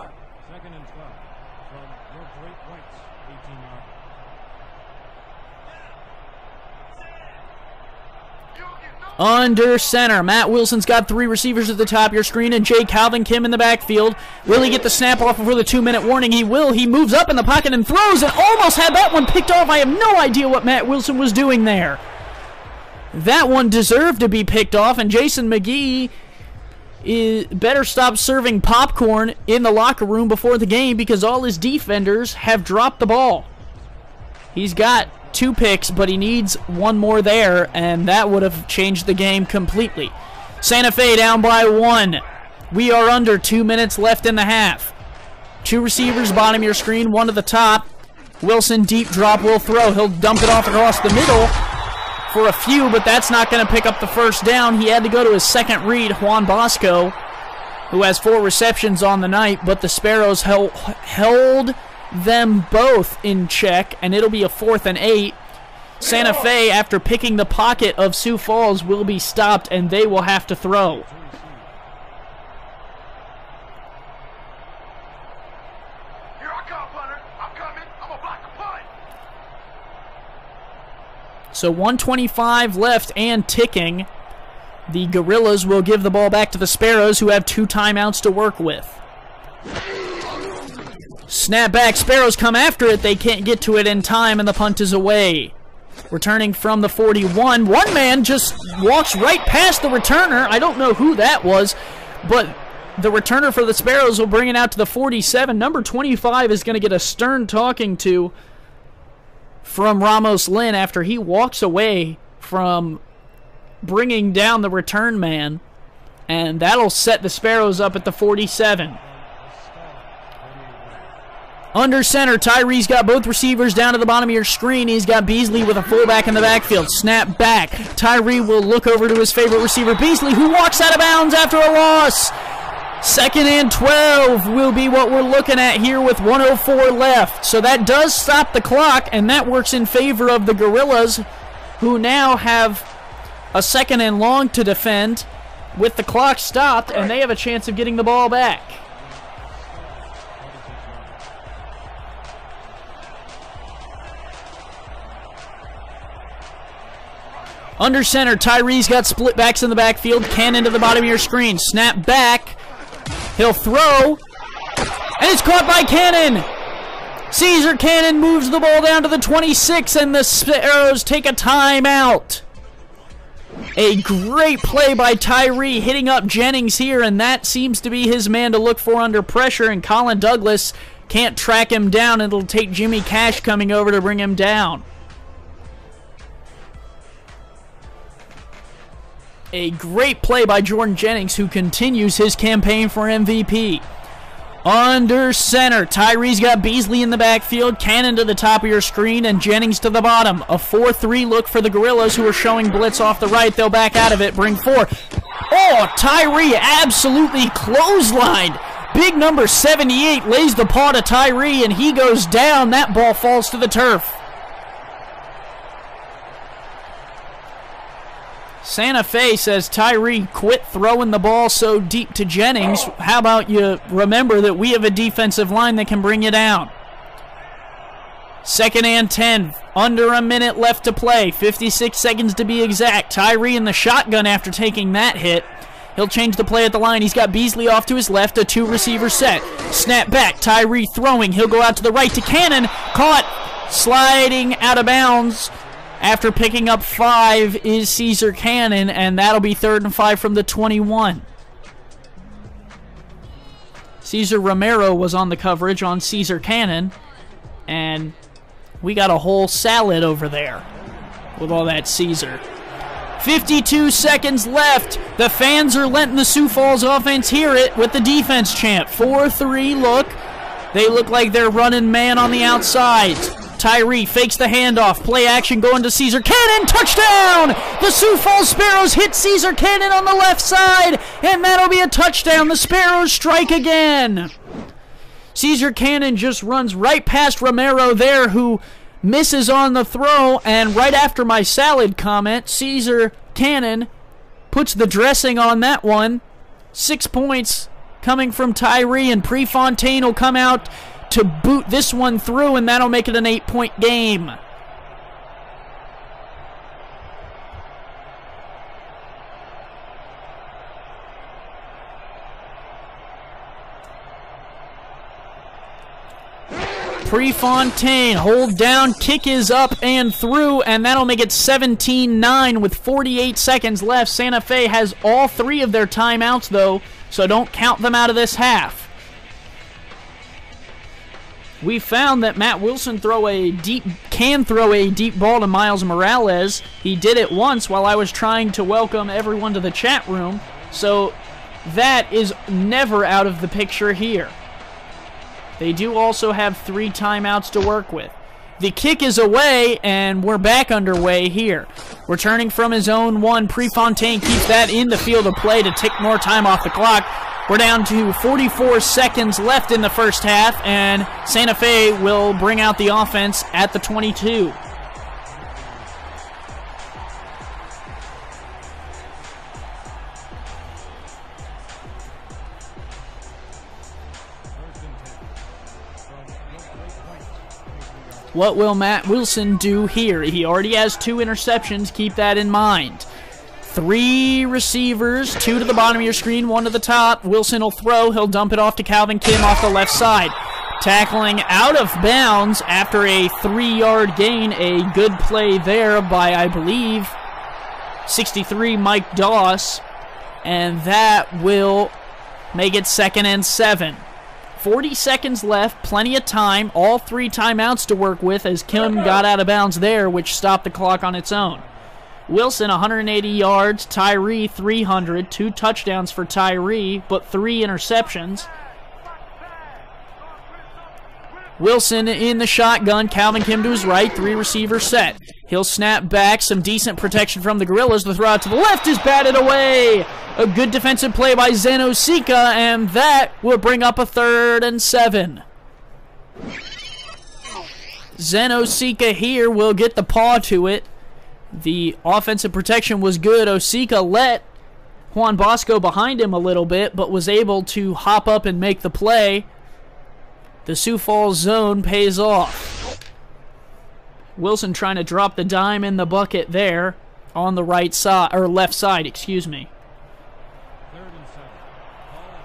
Speaker 4: from your Great Whites, 18-yard.
Speaker 3: Under center, Matt Wilson's got 3 receivers at the top of your screen, and Jay Calvin Kim in the backfield. Will he get the snap off before the 2-minute warning? He will. He moves up in the pocket and throws, and almost had that one picked off. I have no idea what Matt Wilson was doing there. That one deserved to be picked off, and Jason McGee better stop serving popcorn in the locker room before the game, because all his defenders have dropped the ball. He's got 2 picks, but he needs 1 more there, and that would have changed the game completely. Santa Fe down by 1. We are under 2 minutes left in the half. 2 receivers bottom of your screen, 1 to the top. Wilson deep drop will throw. He'll dump it off across the middle for a few, but that's not going to pick up the 1st down. He had to go to his 2nd read, Juan Bosco, who has 4 receptions on the night, but the Sparrows held them both in check, and it'll be a 4th and 8. Santa Fe, after picking the pocket of Sioux Falls, will be stopped, and they will have to throw.
Speaker 6: Here I come, punter. I'm coming. I'm going to block the punt.
Speaker 3: So 1:25 left and ticking. The Gorillas will give the ball back to the Sparrows, who have 2 timeouts to work with. Snap back, Sparrows come after it. They can't get to it in time, and the punt is away. Returning from the 41. One man just walks right past the returner. I don't know who that was, but the returner for the Sparrows will bring it out to the 47. Number 25 is going to get a stern talking to from Ramos Lynn after he walks away from bringing down the return man, and that'll set the Sparrows up at the 47. Under center, Tyree's got both receivers down to the bottom of your screen. He's got Beasley with a fullback in the backfield. Snap back. Tyree will look over to his favorite receiver, Beasley, who walks out of bounds after a loss. 2nd and 12 will be what we're looking at here with 1:04 left. So that does stop the clock, and that works in favor of the Gorillas, who now have a 2nd and long to defend with the clock stopped, and they have a chance of getting the ball back. Under center, Tyree's got split backs in the backfield. Cannon to the bottom of your screen. Snap back. He'll throw. And it's caught by Cannon. Caesar Cannon moves the ball down to the 26, and the Sparrows take a timeout. A great play by Tyree, hitting up Jennings here, and that seems to be his man to look for under pressure, and Colin Douglas can't track him down. It'll take Jimmy Cash coming over to bring him down. A great play by Jordan Jennings, who continues his campaign for MVP. Under center, Tyree's got Beasley in the backfield, Cannon to the top of your screen, and Jennings to the bottom. A 4-3 look for the Gorillas, who are showing blitz off the right. They'll back out of it, bring 4. Oh, Tyree absolutely clotheslined. Big number 78 lays the paw to Tyree, and he goes down. That ball falls to the turf. Santa Fe says, Tyree, quit throwing the ball so deep to Jennings. How about you remember that we have a defensive line that can bring you down? 2nd and 10, under a minute left to play, 56 seconds to be exact. Tyree in the shotgun after taking that hit. He'll change the play at the line. He's got Beasley off to his left, a 2-receiver set. Snap back, Tyree throwing. He'll go out to the right to Cannon. Caught, sliding out of bounds. After picking up 5 is Caesar Cannon, and that'll be 3rd and 5 from the 21. Cesar Romero was on the coverage on Caesar Cannon, and we got a whole salad over there with all that Caesar. 52 seconds left. The fans are letting the Sioux Falls offense hear it with the defense chant. 4-3 look. They look like they're running man on the outside. Tyree fakes the handoff. Play action going to Caesar Cannon. Touchdown! The Sioux Falls Sparrows hit Caesar Cannon on the left side, and that'll be a touchdown. The Sparrows strike again. Caesar Cannon just runs right past Romero there, who misses on the throw, and right after my salad comment, Caesar Cannon puts the dressing on that one. 6 points coming from Tyree, and Prefontaine will come out to boot this one through, and that'll make it an 8-point game. Prefontaine, hold down, kick is up and through, and that'll make it 17-9 with 48 seconds left. Santa Fe has all 3 of their timeouts, though, so don't count them out of this half. We found that Matt Wilson can throw a deep ball to Miles Morales. He did it once while I was trying to welcome everyone to the chat room, so that is never out of the picture here. They do also have 3 timeouts to work with. The kick is away, and we're back underway here. Returning from his own 1, Prefontaine keeps that in the field of play to take more time off the clock. We're down to 44 seconds left in the first half, and Santa Fe will bring out the offense at the 22. What will Matt Wilson do here? He already has 2 interceptions. Keep that in mind. 3 receivers, 2 to the bottom of your screen, 1 to the top. Wilson will throw. He'll dump it off to Calvin Kim off the left side. Tackling out of bounds after a 3-yard gain. A good play there by, I believe, 63 Mike Doss. And that will make it 2nd and 7. 40 seconds left, plenty of time, all 3 timeouts to work with as Kim got out of bounds there, which stopped the clock on its own. Wilson, 180 yards, Tyree, 300, 2 touchdowns for Tyree, but 3 interceptions. Wilson in the shotgun, Calvin Kim to his right, 3 receiver set. He'll snap back, some decent protection from the Gorillas. The throw out to the left is batted away. A good defensive play by Zeno Sika, and that will bring up a 3rd and 7. Zeno Sika here will get the paw to it. The offensive protection was good. Osika let Juan Bosco behind him a little bit, but was able to hop up and make the play. The Sioux Falls zone pays off. Wilson trying to drop the dime in the bucket there on the right side, or left side, excuse me.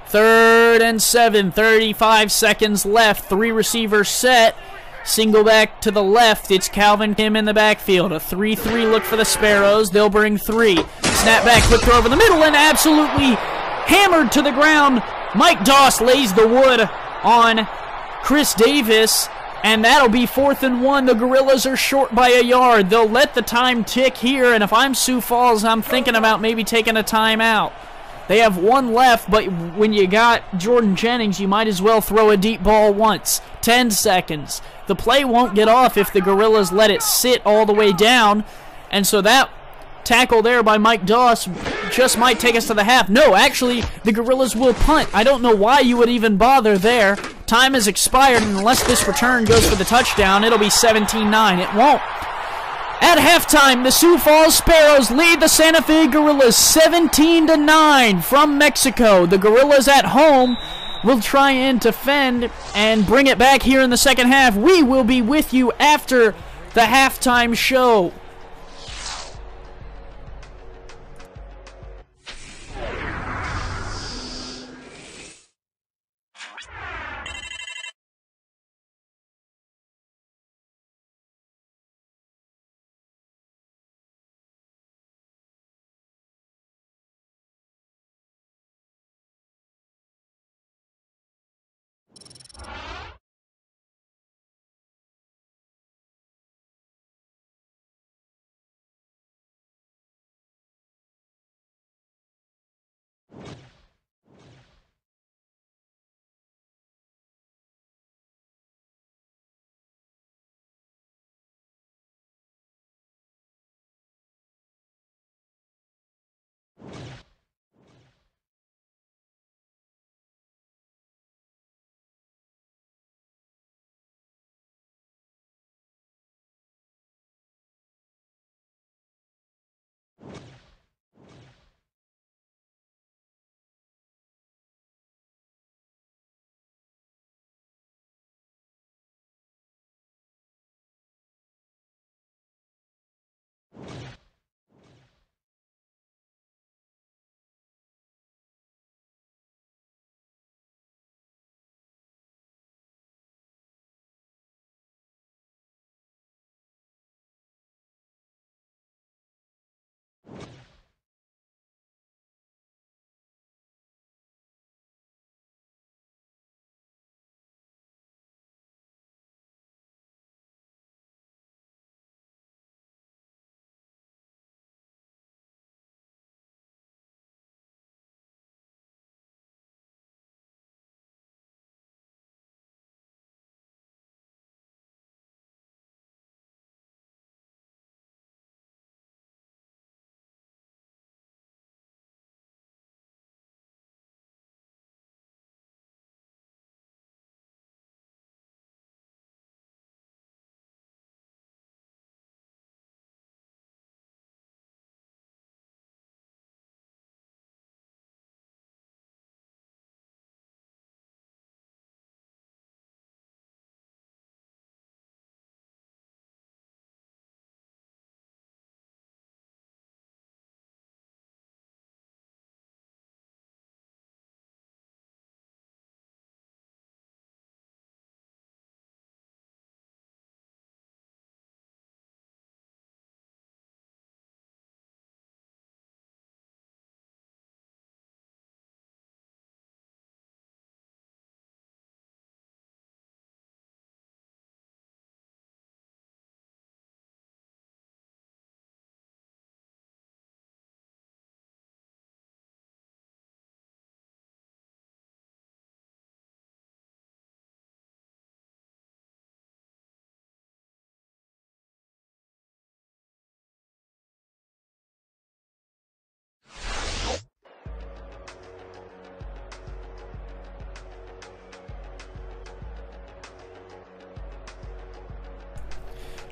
Speaker 3: 3rd and 7, 35 seconds left. 3 receivers set. Single back to the left. It's Calvin Kim in the backfield. A 3-3 look for the Sparrows. They'll bring 3. Snap back, quick throw over the middle, and absolutely hammered to the ground. Mike Doss lays the wood on Chris Davis, and that'll be 4th and 1. The Gorillas are short by a yard. They'll let the time tick here, and if I'm Sioux Falls, I'm thinking about maybe taking a timeout. They have 1 left, but when you got Jordan Jennings, you might as well throw a deep ball once. 10 seconds. The play won't get off if the Gorillas let it sit all the way down, and so that tackle there by Mike Doss just might take us to the half. No, actually, the Gorillas will punt. I don't know why you would even bother there. Time has expired, and unless this return goes for the touchdown, it'll be 17-9. It won't. At halftime, the Sioux Falls Sparrows lead the Santa Fe Gorillas 17-9 from Mexico. The Gorillas at home will try and defend and bring it back here in the second half. We will be with you after the halftime show.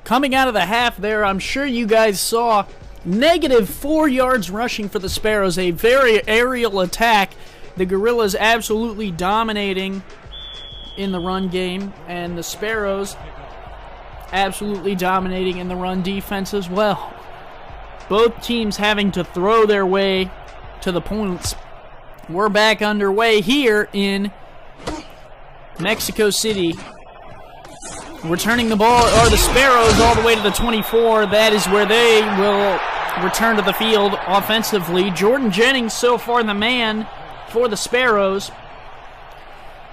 Speaker 3: Coming out of the half there, I'm sure you guys saw Negative 4 yards rushing for the Sparrows. A very aerial attack. The Gorillas absolutely dominating in the run game, and the Sparrows absolutely dominating in the run defense as well. Both teams having to throw their way to the points. We're back underway here in Mexico City. Returning the ball are the Sparrows all the way to the 24. That is where they will return to the field offensively. Jordan Jennings so far the man for the Sparrows.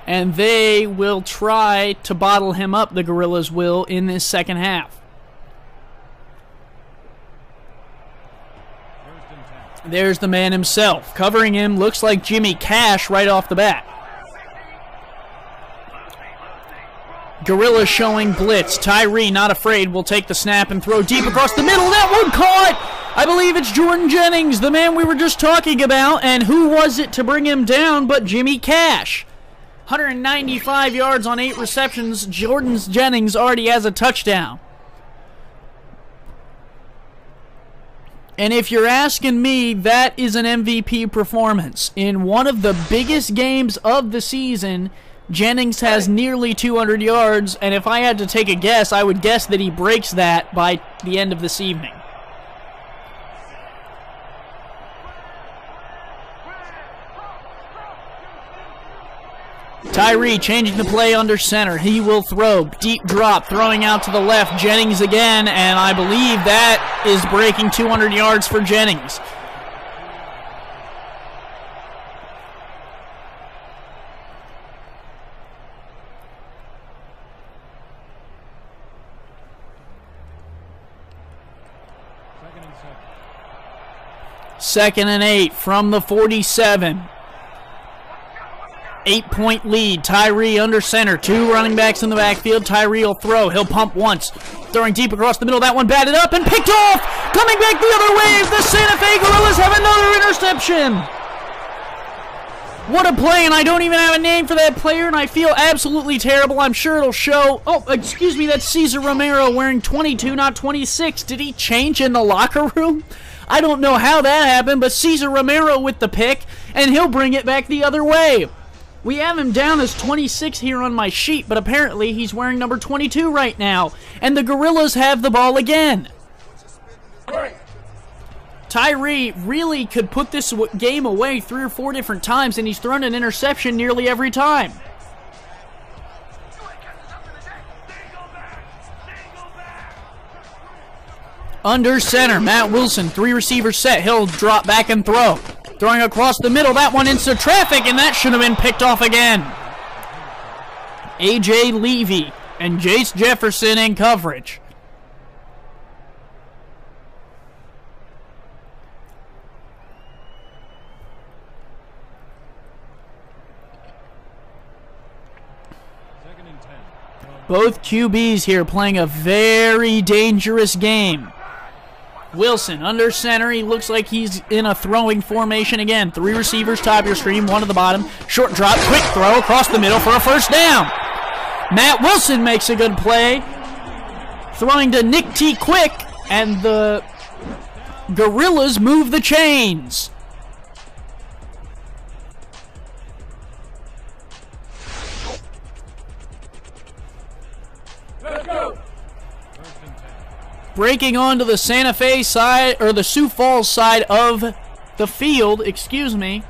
Speaker 3: And they will try to bottle him up, the Gorillas will, in this second half. There's the man himself. Covering him looks like Jimmy Cash right off the bat. Gorillas showing blitz. Tyree, not afraid, will take the snap and throw deep across the middle. That one caught! I believe it's Jordan Jennings, the man we were just talking about. And who was it to bring him down but Jimmy Cash? 195 yards on 8 receptions. Jordan Jennings already has a touchdown. And if you're asking me, that is an MVP performance. In one of the biggest games of the season, Jennings has nearly 200 yards, and if I had to take a guess, I would guess that he breaks that by the end of this evening. Tyree changing the play under center. He will throw. Deep drop. Throwing out to the left. Jennings again. And I believe that is breaking 200 yards for Jennings. Second and 8 from the 47. 8-point lead. Tyree under center. 2 running backs in the backfield. Tyree will throw. He'll pump once. Throwing deep across the middle. That one batted up and picked off. Coming back the other way. The Santa Fe Gorillas have another interception. What a play, and I don't even have a name for that player, and I feel absolutely terrible. I'm sure it'll show. Oh, excuse me, that's Cesar Romero wearing 22, not 26. Did he change in the locker room? I don't know how that happened, but Cesar Romero with the pick, and he'll bring it back the other way. We have him down as 26 here on my sheet, but apparently he's wearing number 22 right now. And the Gorillas have the ball again. Tyree really could put this game away 3 or 4 different times, and he's thrown an interception nearly every time. Under center, Matt Wilson, 3 receivers set. He'll drop back and throw. Throwing across the middle, that one into traffic, and that should have been picked off again. A.J. Levy and Jace Jefferson in coverage. Both QBs here playing a very dangerous game. Wilson under center. He looks like he's in a throwing formation again. 3 receivers, top of your screen, 1 at the bottom. Short drop, quick throw across the middle for a first down. Matt Wilson makes a good play. Throwing to Nick T. Quick, and the Gorillas move the chains.
Speaker 5: Let's go.
Speaker 3: Breaking onto the Santa Fe side, or the Sioux Falls side of the field, excuse me.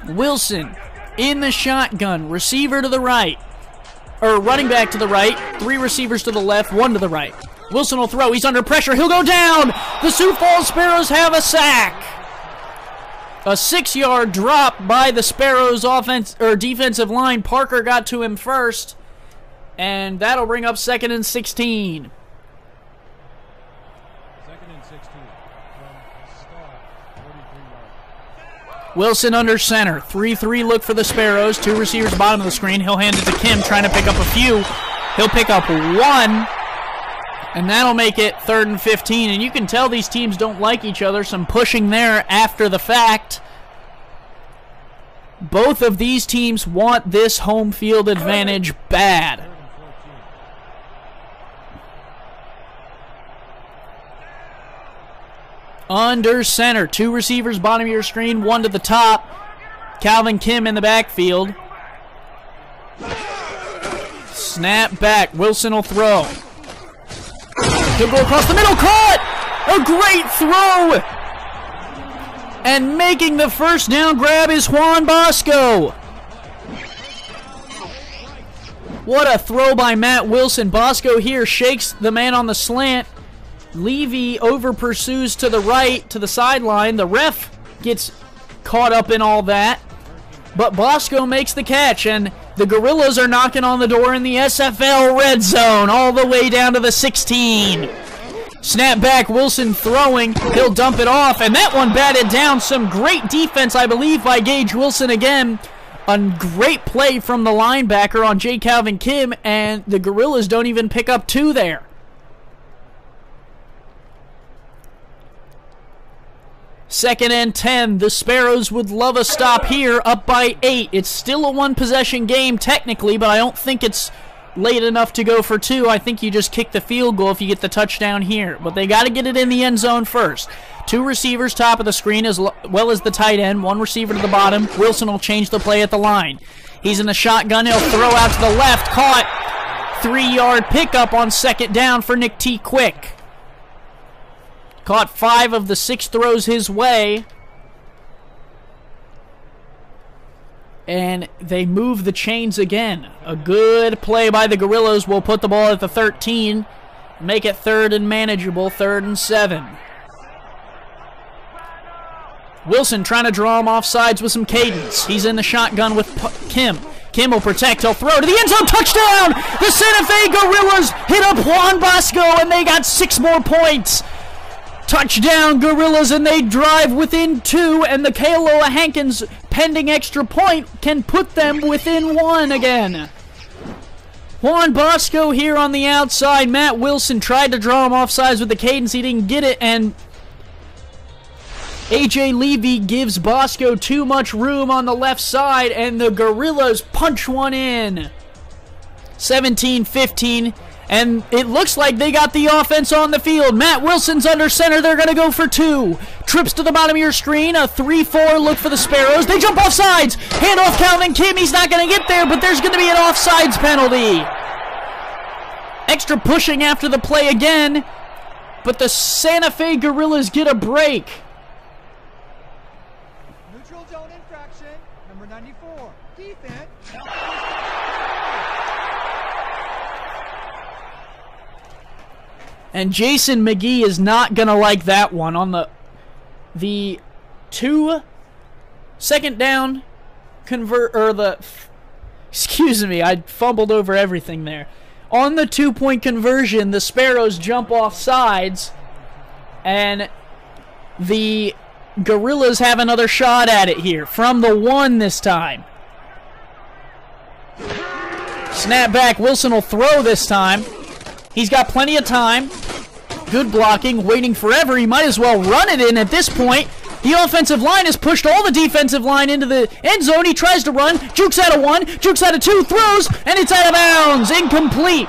Speaker 3: Wilson in the shotgun, receiver to the right, or running back to the right, 3 receivers to the left, 1 to the right. Wilson will throw, he's under pressure, he'll go down! The Sioux Falls Sparrows have a sack! A 6-yard drop by the Sparrows defensive line. Parker got to him first, and that'll bring up 2nd and 16. Wilson under center. 3-3 look for the Sparrows. 2 receivers bottom of the screen. He'll hand it to Kim, trying to pick up a few. He'll pick up 1, and that'll make it 3rd and 15. And you can tell these teams don't like each other. Some pushing there after the fact. Both of these teams want this home field advantage bad. Under center. 2 receivers, bottom of your screen, 1 to the top. Calvin Kim in the backfield. Snap back. Wilson will throw. He'll go across the middle. Caught! A great throw! And making the first down grab is Juan Bosco. What a throw by Matt Wilson. Bosco here shakes the man on the slant. Levy over pursues to the right, to the sideline. The ref gets caught up in all that. But Bosco makes the catch, and the Gorillas are knocking on the door in the SFL red zone, all the way down to the 16. Snap back, Wilson throwing. He'll dump it off, and that one batted down. Some great defense, I believe, by Gage Wilson again. A great play from the linebacker on J. Calvin Kim, and the Gorillas don't even pick up 2 there. Second and 10. The Sparrows would love a stop here, up by 8. It's still a 1-possession game technically, but I don't think it's late enough to go for 2. I think you just kick the field goal if you get the touchdown here. But they got to get it in the end zone first. 2 receivers top of the screen as well as the tight end. 1 receiver to the bottom. Wilson will change the play at the line. He's in the shotgun. He'll throw out to the left. Caught. 3-yard pickup on second down for Nick T. Quick. Caught 5 of the 6 throws his way. And they move the chains again. A good play by the Gorillas will put the ball at the 13. Make it 3rd and manageable, 3rd and 7. Wilson trying to draw him off sides with some cadence. He's in the shotgun with Kim. Kim will protect. He'll throw to the end zone. Touchdown! The Santa Fe Gorillas hit up Juan Bosco, and they got 6 more points. Touchdown, Gorillas, and they drive within 2, and the Kealoha Hankins pending extra point can put them within 1 again. Juan Bosco here on the outside. Matt Wilson tried to draw him off sides with the cadence. He didn't get it, and A.J. Levy gives Bosco too much room on the left side, and the Gorillas punch one in. 17-15. And it looks like they got the offense on the field. Matt Wilson's under center. They're going to go for 2. Trips to the bottom of your screen. A 3-4 look for the Sparrows. They jump off sides. Hand off Calvin Kim. He's not going to get there, but there's going to be an offsides penalty. Extra pushing after the play again. But the Santa Fe Gorillas get a break.
Speaker 5: Neutral zone infraction, number 94. Defense.
Speaker 3: And Jason McGee is not going to like that one on the 2 second down excuse me, I fumbled over everything there. On the 2-point conversion, the Sparrows jump off sides, and the Gorillas have another shot at it here from the 1 this time. Snap back, Wilson will throw this time. He's got plenty of time. Good blocking, waiting forever. He might as well run it in at this point. The offensive line has pushed all the defensive line into the end zone. He tries to run, jukes out of 1, jukes out of 2, throws, and it's out of bounds. Incomplete.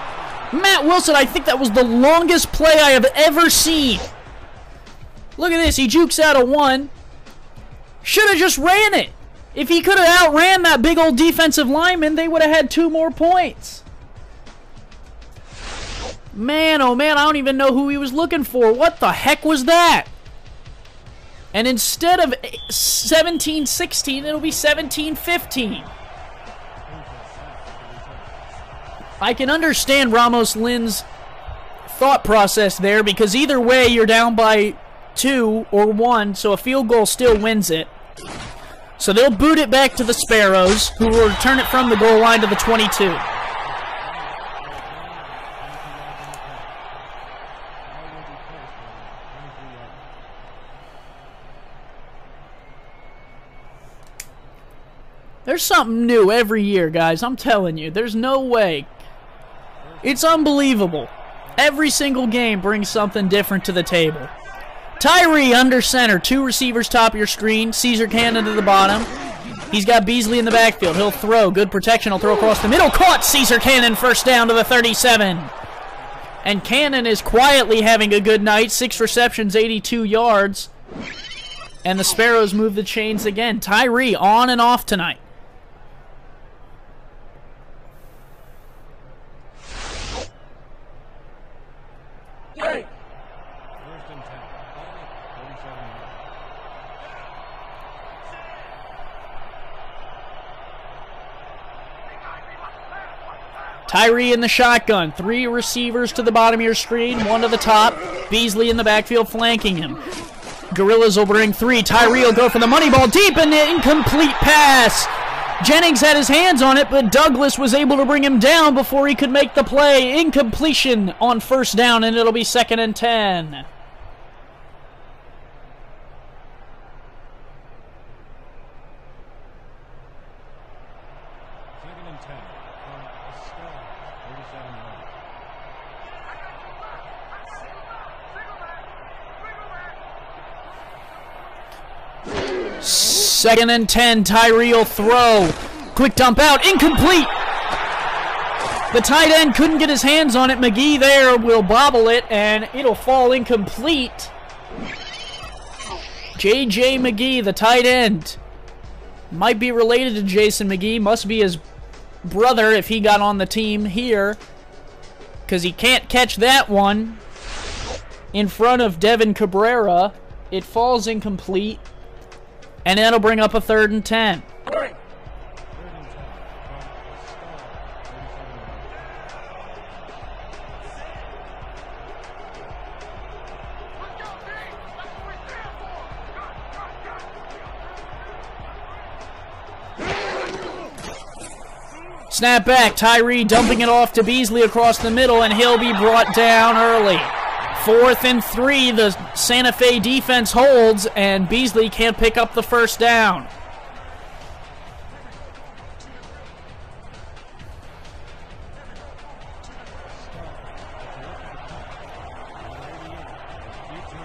Speaker 3: Matt Wilson, I think that was the longest play I have ever seen. Look at this. He jukes out of 1. Should have just ran it. If he could have outran that big old defensive lineman, they would have had 2 more points. Man, oh man, I don't even know who he was looking for. What the heck was that? And instead of 17-16, it'll be 17-15. I can understand Ramos Lynn's thought process there, because either way you're down by 2 or 1, so a field goal still wins it. So they'll boot it back to the Sparrows, who will return it from the goal line to the 22. There's something new every year, guys. I'm telling you. There's no way. It's unbelievable. Every single game brings something different to the table. Tyree under center. 2 receivers top of your screen. Caesar Cannon to the bottom. He's got Beasley in the backfield. He'll throw. Good protection. He'll throw across the middle. Caught. Caesar Cannon first down to the 37. And Cannon is quietly having a good night. 6 receptions, 82 yards. And the Sparrows move the chains again. Tyree on and off tonight. Tyree in the shotgun. 3 receivers to the bottom of your screen, 1 to the top. Beasley in the backfield flanking him. Gorillas will bring 3. Tyree will go for the money ball deep, and an incomplete pass. Jennings had his hands on it, but Douglas was able to bring him down before he could make the play. Incompletion on first down, and it'll be 2nd and 10. Second and 10, Tyree will throw. Quick dump out, incomplete. The tight end couldn't get his hands on it. McGee there will bobble it, and it'll fall incomplete. J.J. McGee, the tight end. Might be related to Jason McGee. Must be his brother if he got on the team here, because he can't catch that one in front of Devin Cabrera. It falls incomplete. And that'll bring up a 3rd and 10. Snap back, Tyree dumping it off to Beasley across the middle, and he'll be brought down early. 4th and 3, the Santa Fe defense holds, and Beasley can't pick up the first down.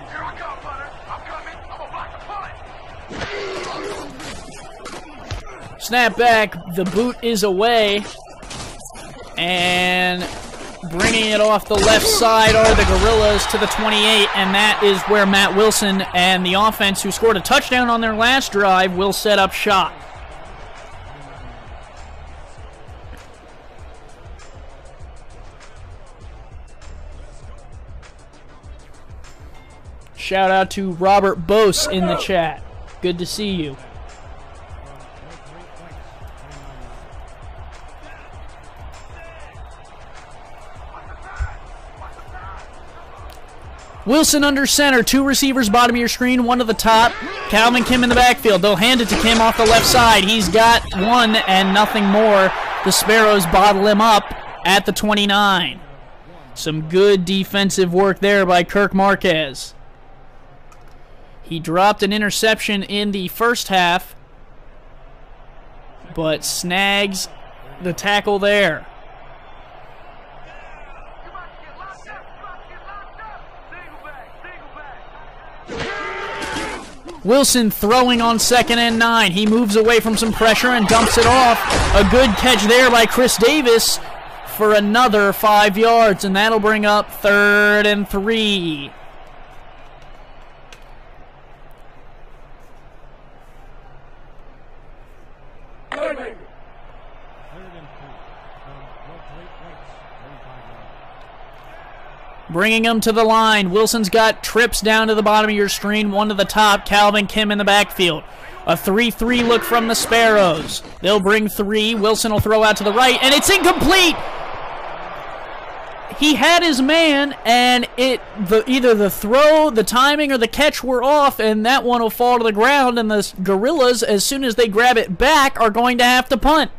Speaker 6: Here I come, punter. I'm coming. I'm gonna block the punt.
Speaker 3: Snap back, the boot is away, and bringing it off the left side are the Gorillas to the 28, and that is where Matt Wilson and the offense, who scored a touchdown on their last drive, will set up shop. Shout out to Robert Bose in the chat. Good to see you. Wilson under center, 2 receivers bottom of your screen, 1 to the top. Calvin Kim in the backfield. They'll hand it to Kim off the left side. He's got 1 and nothing more. The Sparrows bottle him up at the 29. Some good defensive work there by Kirk Marquez. He dropped an interception in the first half, but snags the tackle there. Wilson throwing on 2nd and 9. He moves away from some pressure and dumps it off. A good catch there by Chris Davis for another 5 yards, and that'll bring up 3rd and 3. Bringing him to the line. Wilson's got trips down to the bottom of your screen, 1 to the top. Calvin Kim in the backfield. A 3-3 look from the Sparrows. They'll bring 3. Wilson will throw out to the right, and it's incomplete. He had his man, and either the throw, the timing, or the catch were off, and that one will fall to the ground, and the Gorillas, as soon as they grab it back, are going to have to punt.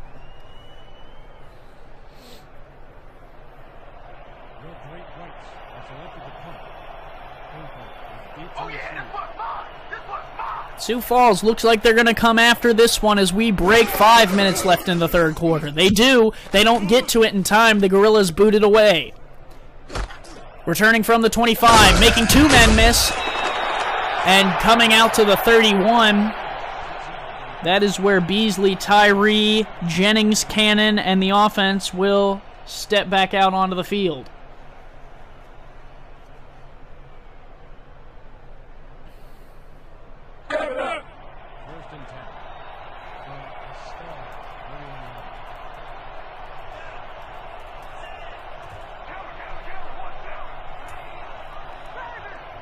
Speaker 3: Sioux Falls looks like they're going to come after this one as we break 5 minutes left in the 3rd quarter. They do. They don't get to it in time. The Gorillas boot it away. Returning from the 25, making 2 men miss, and coming out to the 31. That is where Beasley, Tyree, Jennings, Cannon, and the offense will step back out onto the field.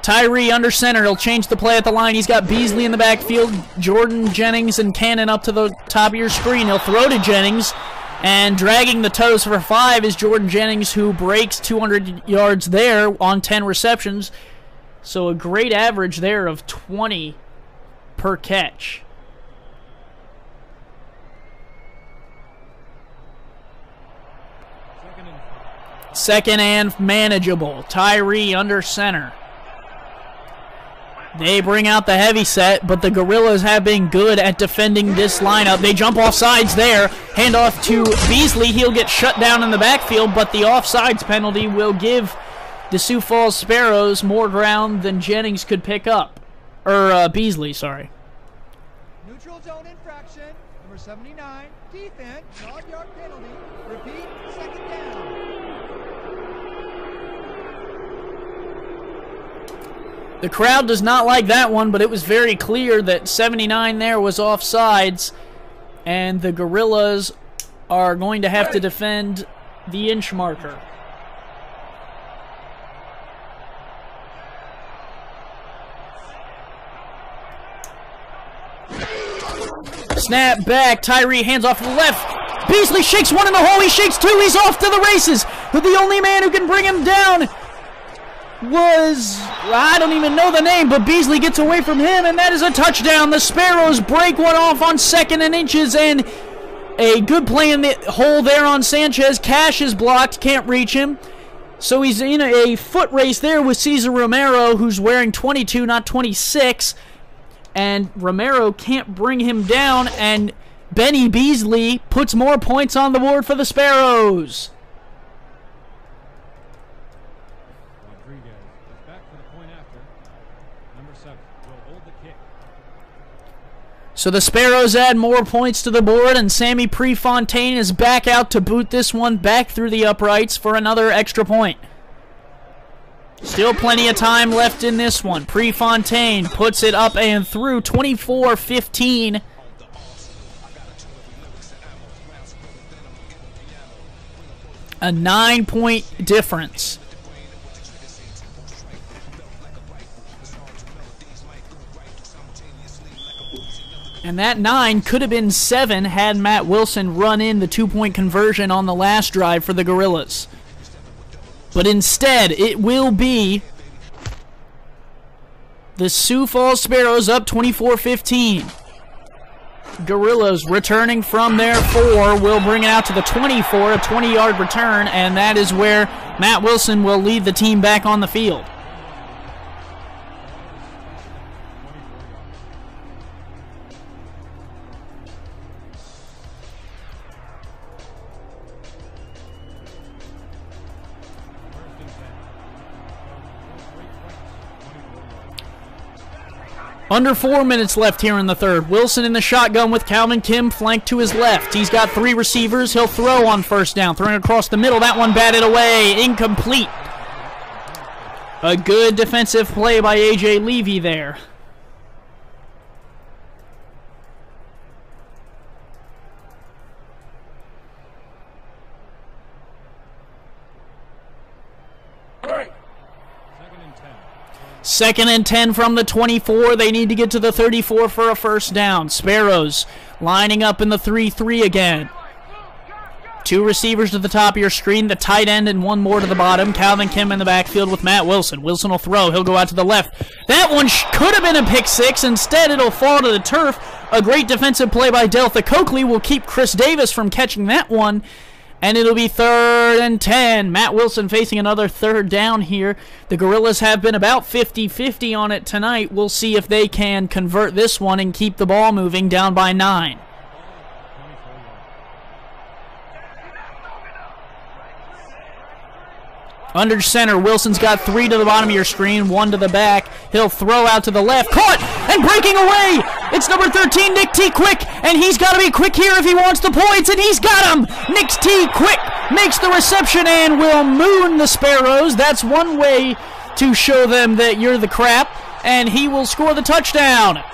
Speaker 3: Tyree under center. He'll change the play at the line. He's got Beasley in the backfield. Jordan, Jennings, and Cannon up to the top of your screen. He'll throw to Jennings. And dragging the toes for 5 is Jordan Jennings, who breaks 200 yards there on 10 receptions. So a great average there of 20 per catch. Second and manageable. Tyree under center. They bring out the heavy set, but the Gorillas have been good at defending this lineup. They jump off sides there. Hand off to Beasley. He'll get shut down in the backfield, but the offsides penalty will give the Sioux Falls Sparrows more ground than Jennings could pick up. Beasley, sorry.
Speaker 5: Neutral zone infraction. Number 79. Defense. 5-yard penalty. Repeat. Second down.
Speaker 3: The crowd does not like that one, but it was very clear that 79 there was offsides, and the Gorillas are going to have to defend the inch marker. Snap back, Tyree hands off to the left. Beasley shakes one in the hole, he shakes two, he's off to the races. But the only man who can bring him down was, I don't even know the name, but Beasley gets away from him, and that is a touchdown. The Sparrows break one off on 2nd and inches, and a good play in the hole there on Sanchez. Cash is blocked, can't reach him. So he's in a foot race there with Cesar Romero, who's wearing 22, not 26. And Romero can't bring him down, and Benny Beasley puts more points on the board for the Sparrows.
Speaker 4: Rodriguez is back for the point after. Number 7 will hold the kick.
Speaker 3: So the Sparrows add more points to the board, and Sammy Prefontaine is back out to boot this one back through the uprights for another extra point. Still plenty of time left in this one. Prefontaine puts it up and through, 24-15. A 9-point difference. And that 9 could have been 7 had Matt Wilson run in the 2-point conversion on the last drive for the Gorillas. But instead, it will be the Sioux Falls Sparrows up 24-15. Gorillas returning from their 4 will bring it out to the 24, a 20-yard return, and that is where Matt Wilson will lead the team back on the field. Under 4 minutes left here in the third. Wilson in the shotgun with Calvin Kim flanked to his left. He's got 3 receivers. He'll throw on first down. Throwing across the middle. That one batted away. Incomplete. A good defensive play by A.J. Levy there. Second and 10 from the 24. They need to get to the 34 for a first down. Sparrows lining up in the 3-3 again. 2 receivers to the top of your screen, the tight end and 1 more to the bottom. Calvin Kim in the backfield with Matt Wilson. Wilson will throw. He'll go out to the left. That one could have been a pick 6. Instead, it'll fall to the turf. A great defensive play by Deltha Coakley will keep Chris Davis from catching that one. And it'll be 3rd and 10. Matt Wilson facing another 3rd down here. The Gorillas have been about 50-50 on it tonight. We'll see if they can convert this one and keep the ball moving, down by 9. Under center, Wilson's got 3 to the bottom of your screen, 1 to the back. He'll throw out to the left. Caught and breaking away. It's number 13, Nick T. Quick, and he's got to be quick here if he wants the points, and he's got him. Nick T. Quick makes the reception and will moon the Sparrows. That's one way to show them that you're the crap, and he will score the touchdown.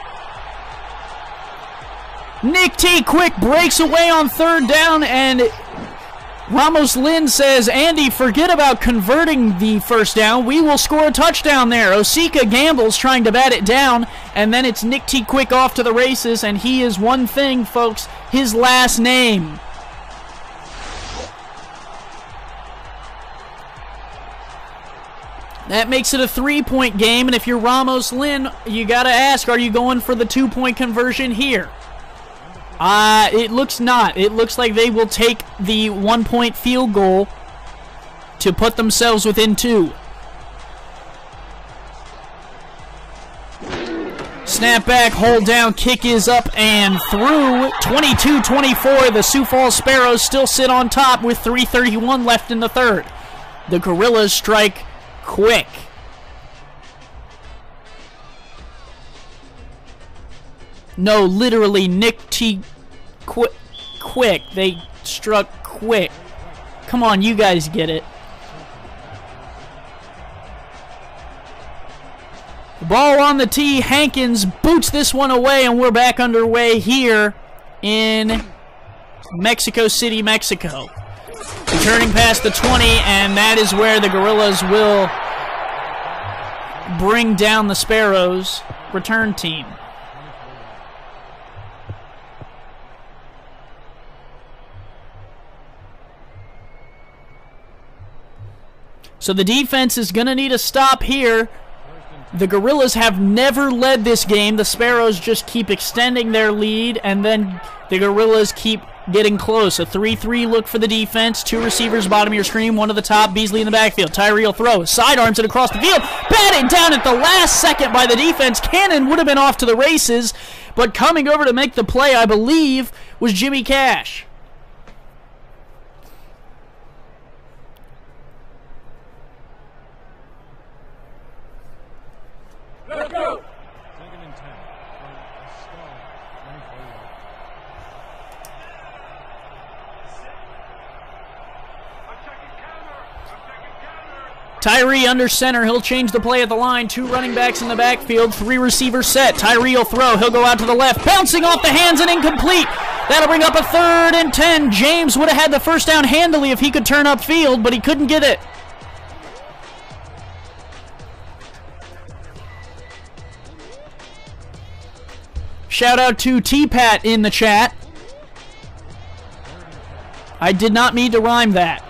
Speaker 3: Nick T. Quick breaks away on 3rd down, and Ramos Lynn says, Andy, forget about converting the first down. We will score a touchdown there. Osika gambles trying to bat it down, and then it's Nick T. Quick off to the races, and he is one thing, folks, his last name. That makes it a 3-point game, and if you're Ramos Lynn, you got to ask, are you going for the 2-point conversion here? It looks not. It looks like they will take the 1-point field goal to put themselves within 2. Snap back, hold down, kick is up and through. 22-24, the Sioux Falls Sparrows still sit on top with 3:31 left in the third. The Gorillas strike quick. No, literally, Nick T. Quick. They struck quick. Come on, you guys get it. Ball on the tee. Hankins boots this one away, and we're back underway here in Mexico City, Mexico. Returning past the 20, and that is where the Gorillas will bring down the Sparrows return team. So the defense is going to need a stop here. The Gorillas have never led this game. The Sparrows just keep extending their lead, and then the Gorillas keep getting close. A 3-3 look for the defense. 2 receivers bottom of your screen, 1 to the top. Beasley in the backfield. Tyree will throw. Sidearms it across the field. Batted down at the last second by the defense. Cannon would have been off to the races, but coming over to make the play, I believe, was Jimmy Cash.
Speaker 4: Let's go. 2nd and 10.
Speaker 3: Tyree under center. He'll change the play at the line. 2 running backs in the backfield. 3 receivers set. Tyree will throw. He'll go out to the left. Bouncing off the hands and incomplete. That'll bring up a 3rd and 10. James would have had the first down handily if he could turn upfield, but he couldn't get it. Shout out to T-Pat in the chat. I did not mean to rhyme that.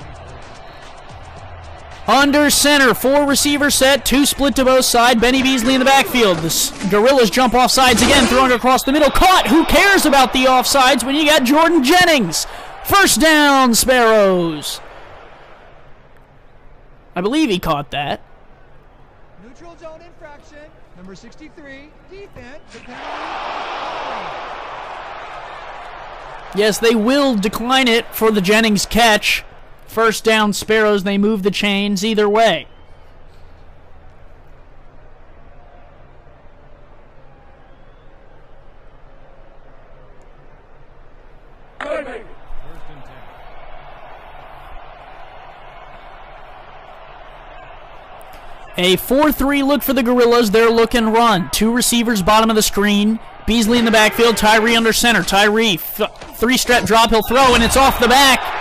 Speaker 3: Under center, 4 receivers set, 2 split to both sides. Benny Beasley in the backfield. The Gorillas jump off sides again, throwing across the middle. Caught! Who cares about the offsides when you got Jordan Jennings? First down, Sparrows. I believe he caught that.
Speaker 5: Neutral zone infraction, number 63, defense, the penalty.
Speaker 3: Yes, they will decline it for the Jennings catch. First down, Sparrows. They move the chains either way.
Speaker 4: First and 10.
Speaker 3: A 4-3 look for the Gorillas. They're look and run. 2 receivers bottom of the screen. Beasley in the backfield. Tyree under center. Tyree, 3-step drop. He'll throw, and it's off the back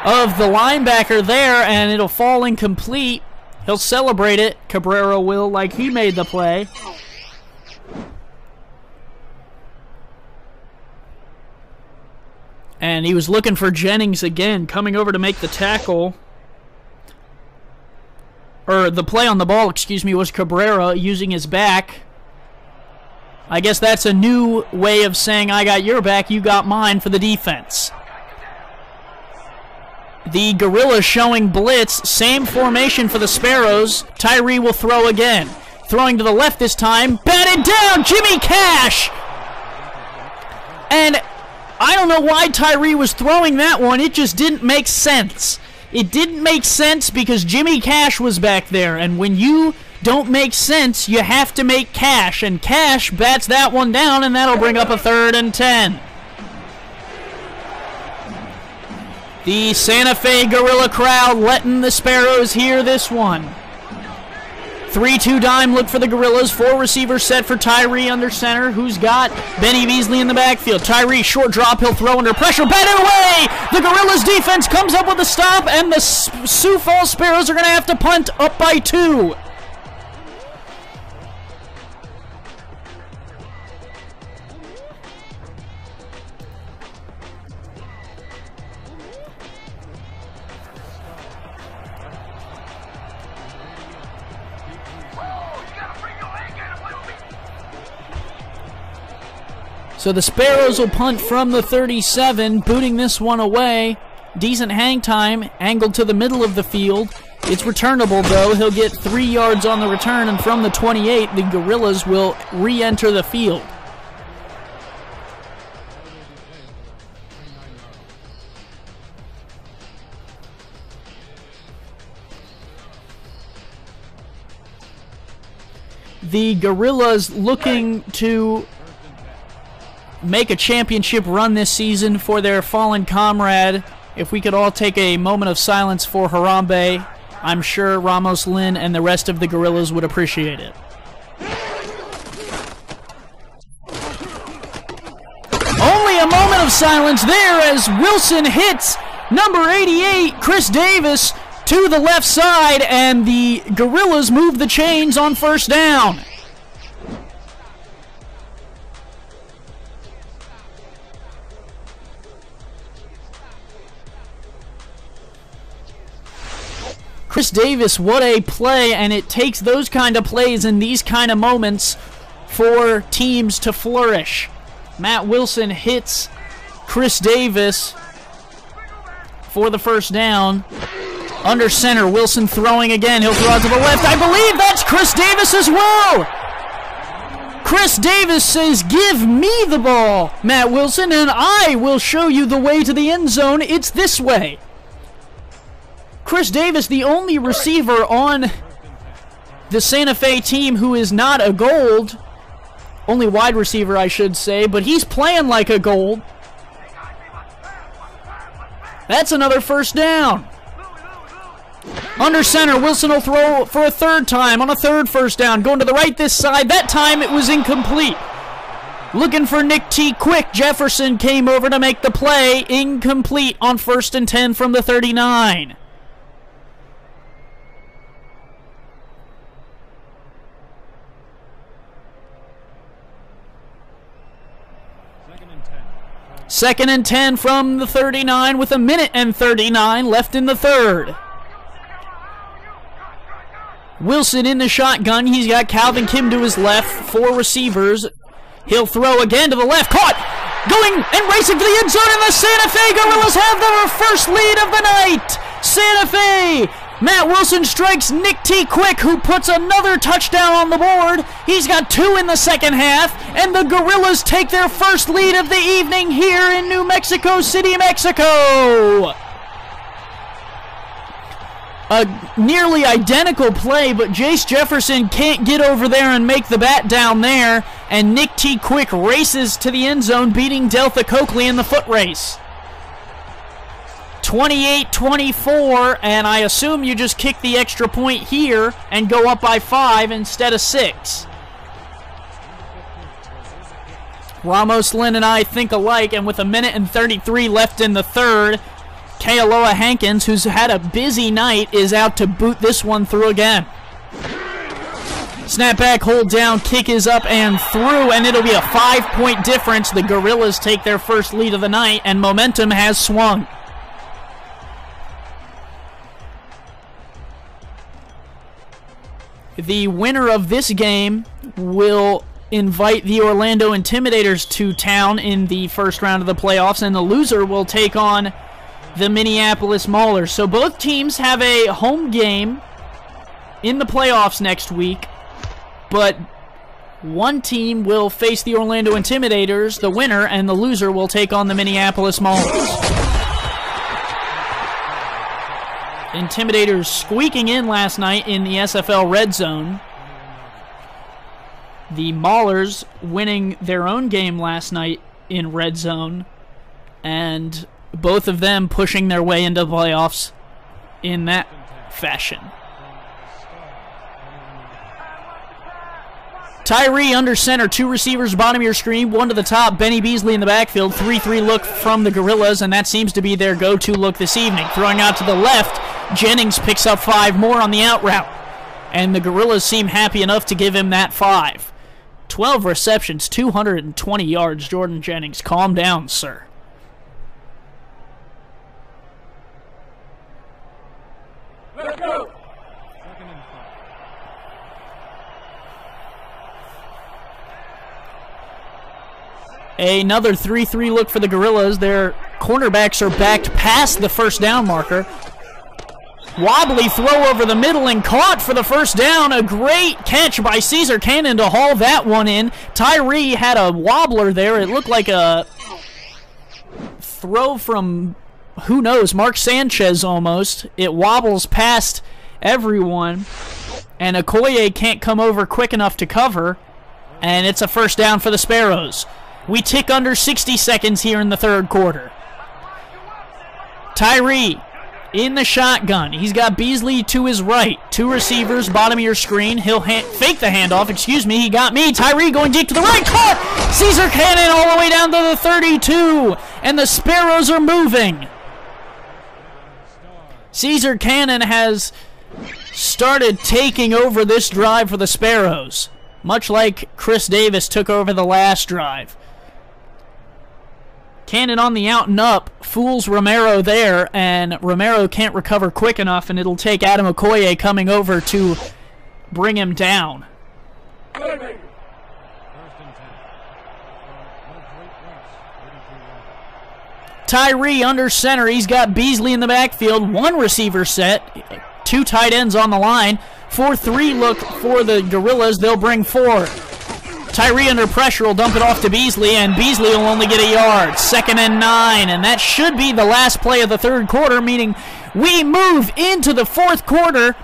Speaker 3: of the linebacker there, and it'll fall incomplete. He'll celebrate it. Cabrera will, like he made the play. And he was looking for Jennings again, coming over to make the tackle. Or the play on the ball, excuse me, was Cabrera using his back. I guess that's a new way of saying I got your back, you got mine for the defense. The Gorillas showing blitz, same formation for the Sparrows. Tyree will throw again. Throwing to the left this time, batted down, Jimmy Cash! And I don't know why Tyree was throwing that one, it just didn't make sense. It didn't make sense because Jimmy Cash was back there, and when you don't make sense, you have to make cash, and Cash bats that one down, and that'll bring up a 3rd and 10. The Santa Fe Gorilla crowd letting the Sparrows hear this one. 3-2 dime look for the Gorillas. 4 receivers set for Tyree under center, who's got Benny Beasley in the backfield. Tyree, short drop, he'll throw under pressure, batted away! The Gorillas defense comes up with a stop, and the Sioux Falls Sparrows are going to have to punt up by 2. So the Sparrows will punt from the 37, booting this one away. Decent hang time, angled to the middle of the field. It's returnable, though. He'll get 3 yards on the return, and from the 28, the Gorillas will re-enter the field. The Gorillas looking to make a championship run this season for their fallen comrade. If we could all take a moment of silence for Harambe, I'm sure Ramos Lynn and the rest of the Gorillas would appreciate it. Only a moment of silence there as Wilson hits number 88, Chris Davis, to the left side, and the Gorillas move the chains on first down. Chris Davis, what a play, and it takes those kind of plays in these kind of moments for teams to flourish. Matt Wilson hits Chris Davis for the first down. Under center, Wilson throwing again. He'll throw out to the left. I believe that's Chris Davis as well. Chris Davis says, "Give me the ball, Matt Wilson, and I will show you the way to the end zone. It's this way." Chris Davis, the only receiver on the Santa Fe team who is not a gold, only wide receiver I should say, but he's playing like a gold. That's another first down. Under center, Wilson will throw for a third time on a third first down, going to the right this side. That time it was incomplete. Looking for Nick T. Quick. Jefferson came over to make the play. Incomplete on 1st and 10 from the 39. Second and 10 from the 39 with 1:39 left in the third. Wilson in the shotgun. He's got Calvin Kim to his left. 4 receivers. He'll throw again to the left. Caught! Going and racing for the end zone, and the Santa Fe Gorillas have their first lead of the night. Santa Fe. Matt Wilson strikes Nick T. Quick, who puts another touchdown on the board. He's got 2 in the second half, and the Gorillas take their first lead of the evening here in New Mexico City, Mexico. A nearly identical play, but Jace Jefferson can't get over there and make the bat down there, and Nick T. Quick races to the end zone, beating Delta Coakley in the foot race. 28-24, and I assume you just kick the extra point here and go up by 5 instead of 6. Ramos Lynn and I think alike, and with 1:33 left in the third, Kealoha Hankins, who's had a busy night, is out to boot this one through again. Snapback, hold down, kick is up and through, and it'll be a 5-point difference. The Gorillas take their first lead of the night, and momentum has swung. The winner of this game will invite the Orlando Intimidators to town in the first round of the playoffs, and the loser will take on the Minneapolis Maulers. So both teams have a home game in the playoffs next week, but one team will face the Orlando Intimidators, the winner, and the loser will take on the Minneapolis Maulers. Intimidators squeaking in last night in the SFL red zone. The Maulers winning their own game last night in red zone, and both of them pushing their way into the playoffs in that fashion. Tyree under center, 2 receivers bottom of your screen, 1 to the top, Benny Beasley in the backfield, 3-3 look from the Gorillas, and that seems to be their go-to look this evening. Throwing out to the left, Jennings picks up 5 more on the out route, and the Gorillas seem happy enough to give him that 5. 12 receptions, 220 yards, Jordan Jennings. Calm down, sir.
Speaker 4: Let's go. Second and 5.
Speaker 3: Another 3-3 look for the Gorillas. Their cornerbacks are backed past the first down marker. Wobbly throw over the middle and caught for the first down. A great catch by Caesar Cannon to haul that one in. Tyree had a wobbler there. It looked like a throw from, who knows, Mark Sanchez almost. It wobbles past everyone, and Okoye can't come over quick enough to cover, and it's a first down for the Sparrows. We tick under 60 seconds here in the third quarter. Tyree in the shotgun. He's got Beasley to his right. 2 receivers, bottom of your screen. He'll fake the handoff. Excuse me, he got me. Tyree going deep to the right. Caught! Caesar Cannon all the way down to the 32. And the Sparrows are moving. Caesar Cannon has started taking over this drive for the Sparrows, much like Chris Davis took over the last drive. Cannon on the out and up, fools Romero there, and Romero can't recover quick enough, and it'll take Adam Okoye coming over to bring him down.
Speaker 4: First and 10.
Speaker 3: Tyree under center. He's got Beasley in the backfield. 1 receiver set. 2 tight ends on the line. 4-3 look for the Gorillas. They'll bring 4. Tyree under pressure will dump it off to Beasley, and Beasley will only get a yard. 2nd and 9, and that should be the last play of the third quarter, meaning we move into the fourth quarter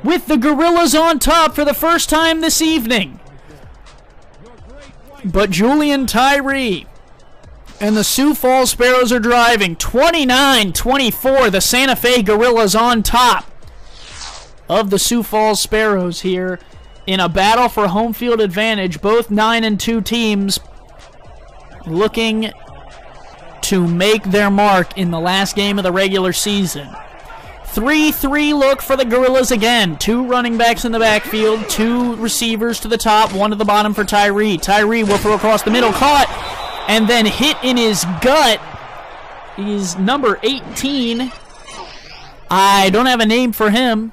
Speaker 3: with the Gorillas on top for the first time this evening. But Julian Tyree and the Sioux Falls Sparrows are driving. 29-24, the Santa Fe Gorillas on top of the Sioux Falls Sparrows here in a battle for home field advantage. Both 9-2 teams looking to make their mark in the last game of the regular season. 3-3 look for the Gorillas again. 2 running backs in the backfield, 2 receivers to the top, 1 to the bottom for Tyree. Tyree will throw across the middle, caught, and then hit in his gut. He's number 18. I don't have a name for him.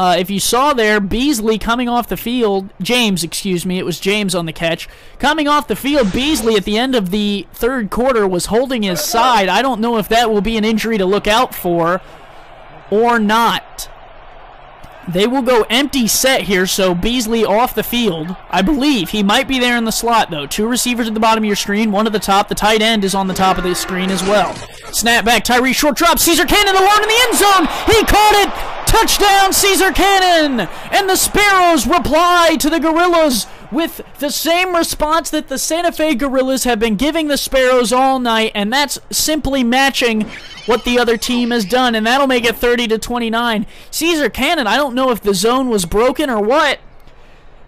Speaker 3: If you saw there, Beasley coming off the field, James, excuse me, it was James on the catch. Coming off the field, Beasley at the end of the third quarter was holding his side. I don't know if that will be an injury to look out for or not. They will go empty set here, so Beasley off the field. I believe he might be there in the slot, though. 2 receivers at the bottom of your screen, 1 at the top. The tight end is on the top of the screen as well. Snap back, Tyree, short drop. Caesar Cannon alone in the end zone. He caught it. Touchdown, Caesar Cannon. And the Sparrows reply to the Gorillas with the same response that the Santa Fe Gorillas have been giving the Sparrows all night, and that's simply matching what the other team has done, and that'll make it 30-29. Caesar Cannon, I don't know if the zone was broken or what,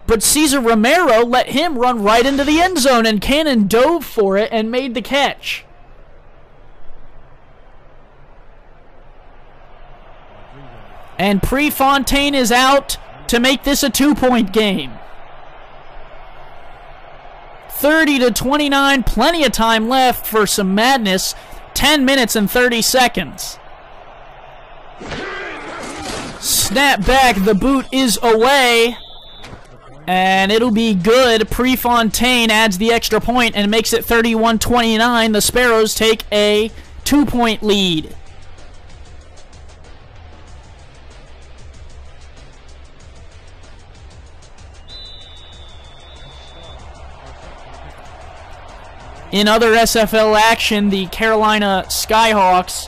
Speaker 3: but Cesar Romero let him run right into the end zone, and Cannon dove for it and made the catch. And Prefontaine is out to make this a 2-point game. 30-29, plenty of time left for some madness. 10 minutes and 30 seconds. Snap back, the boot is away, and it'll be good. Prefontaine adds the extra point and makes it 31-29. The Sparrows take a 2-point lead. In other SFL action, the Carolina Skyhawks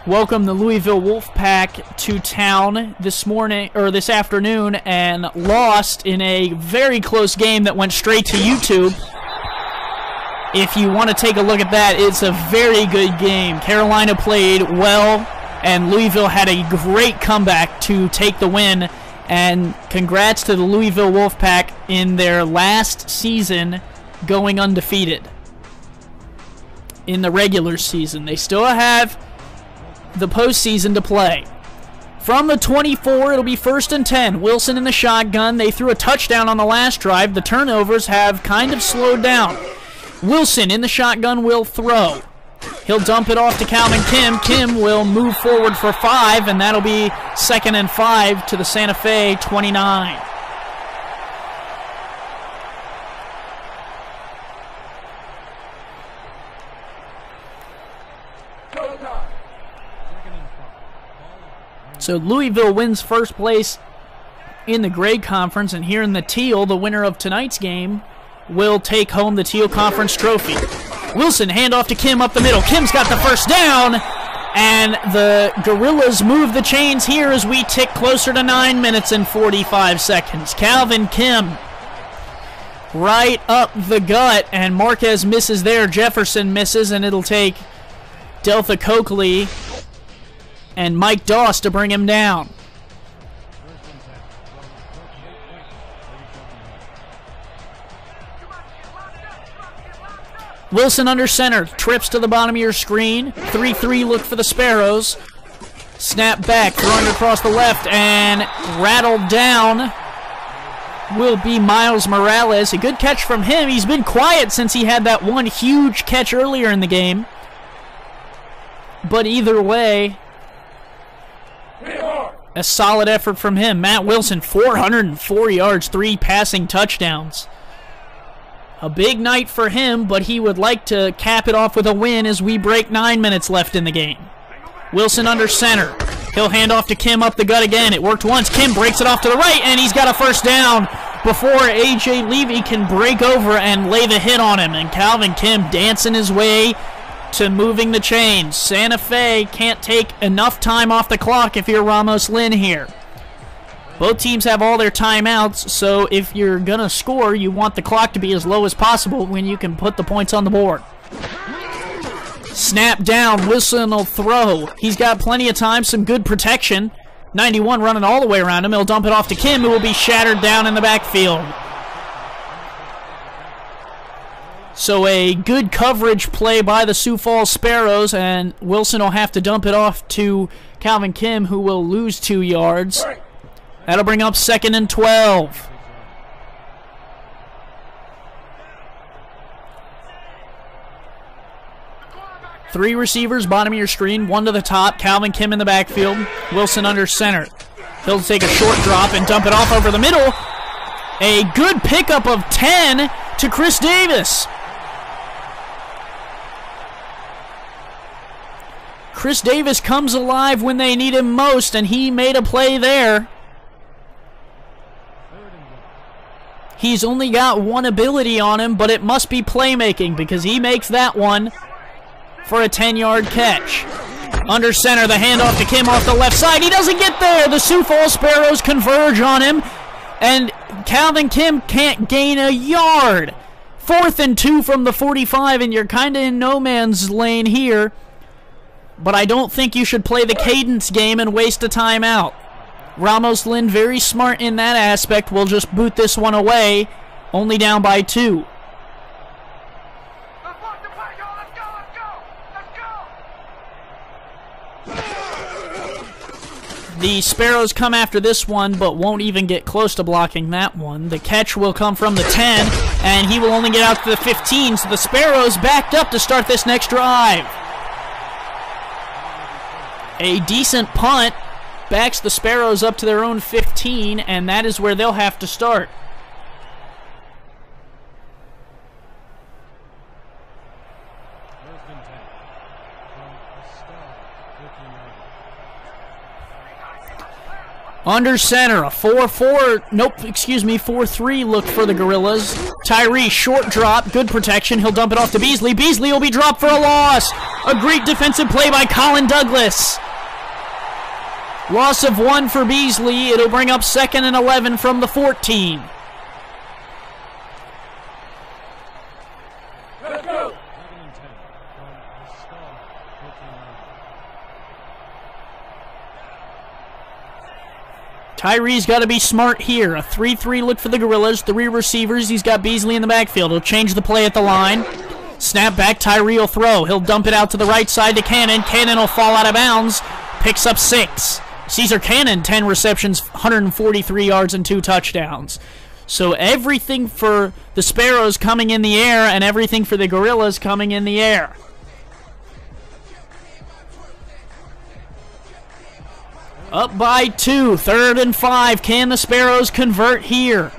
Speaker 3: welcomed the Louisville Wolfpack to town this afternoon and lost in a very close game that went straight to YouTube. If you want to take a look at that, it's a very good game. Carolina played well, and Louisville had a great comeback to take the win And congrats to the Louisville Wolfpack in their last season going undefeated in the regular season. They still have the postseason to play. From the 24, it'll be 1st and 10. Wilson in the shotgun. They threw a touchdown on the last drive. The turnovers have kind of slowed down. Wilson in the shotgun will throw. He'll dump it off to Calvin Kim. Kim will move forward for 5, and that'll be 2nd and 5 to the Santa Fe 29. So Louisville wins first place in the grade conference, and here in the teal, the winner of tonight's game will take home the teal conference trophy. Wilson, handoff to Kim up the middle. Kim's got the first down, and the Gorillas move the chains here as we tick closer to 9 minutes and 45 seconds. Calvin Kim right up the gut, and Marquez misses there. Jefferson misses, and it'll take Delta Coakley and Mike Doss to bring him down. Wilson under center, trips to the bottom of your screen. 3-3 look for the Sparrows. Snap back, thrown across the left, and rattled down will be Miles Morales. A good catch from him. He's been quiet since he had that one huge catch earlier in the game. But either way, a solid effort from him. Matt Wilson, 404 yards, 3 passing touchdowns. A big night for him, but he would like to cap it off with a win as we break 9 minutes left in the game. Wilson under center. He'll hand off to Kim up the gut again. It worked once. Kim breaks it off to the right, and he's got a first down before A.J. Levy can break over and lay the hit on him. And Calvin Kim dancing his way to moving the chains. Santa Fe can't take enough time off the clock if you're Ramos Lynn here. Both teams have all their timeouts, so if you're going to score, you want the clock to be as low as possible when you can put the points on the board. Snap down, Wilson will throw. He's got plenty of time, some good protection. 91 running all the way around him. He'll dump it off to Kim, who will be shattered down in the backfield. So a good coverage play by the Sioux Falls Sparrows, and Wilson will have to dump it off to Calvin Kim, who will lose 2 yards. That'll bring up 2nd and 12. Three receivers, bottom of your screen, one to the top. Calvin Kim in the backfield. Wilson under center. He'll take a short drop and dump it off over the middle. A good pickup of 10 to Chris Davis. Chris Davis comes alive when they need him most, and he made a play there. He's only got one ability on him, but it must be playmaking because he makes that one for a 10-yard catch. Under center, the handoff to Kim off the left side. He doesn't get there. The Sioux Falls Sparrows converge on him, and Calvin Kim can't gain a yard. 4th and 2 from the 45, and you're kind of in no man's lane here. But I don't think you should play the cadence game and waste a timeout. Ramos Lynn very smart in that aspect. We'll just boot this one away, only down by 2.
Speaker 6: Let's walk the play, y'all. Let's go. Let's go.
Speaker 3: The Sparrows come after this one, but won't even get close to blocking that one. The catch will come from the 10, and he will only get out to the 15, so the Sparrows backed up to start this next drive. A decent punt backs the Sparrows up to their own 15, and that is where they'll have to start. Under center, a 4-3 look for the Gorillas. Tyree, short drop, good protection. He'll dump it off to Beasley. Beasley will be dropped for a loss. A great defensive play by Colin Douglas. Loss of 1 for Beasley. It'll bring up 2nd and 11 from the 14.
Speaker 6: Let's go.
Speaker 3: Tyree's got to be smart here. A 3-3 look for the Gorillas. 3 receivers. He's got Beasley in the backfield. He'll change the play at the line. Snap back. Tyree will throw. He'll dump it out to the right side to Cannon. Cannon will fall out of bounds. Picks up 6. Caesar Cannon, 10 receptions, 143 yards, and 2 touchdowns. So everything for the Sparrows coming in the air and everything for the Gorillas coming in the air. Up by 2, 3rd and 5. Can the Sparrows convert here?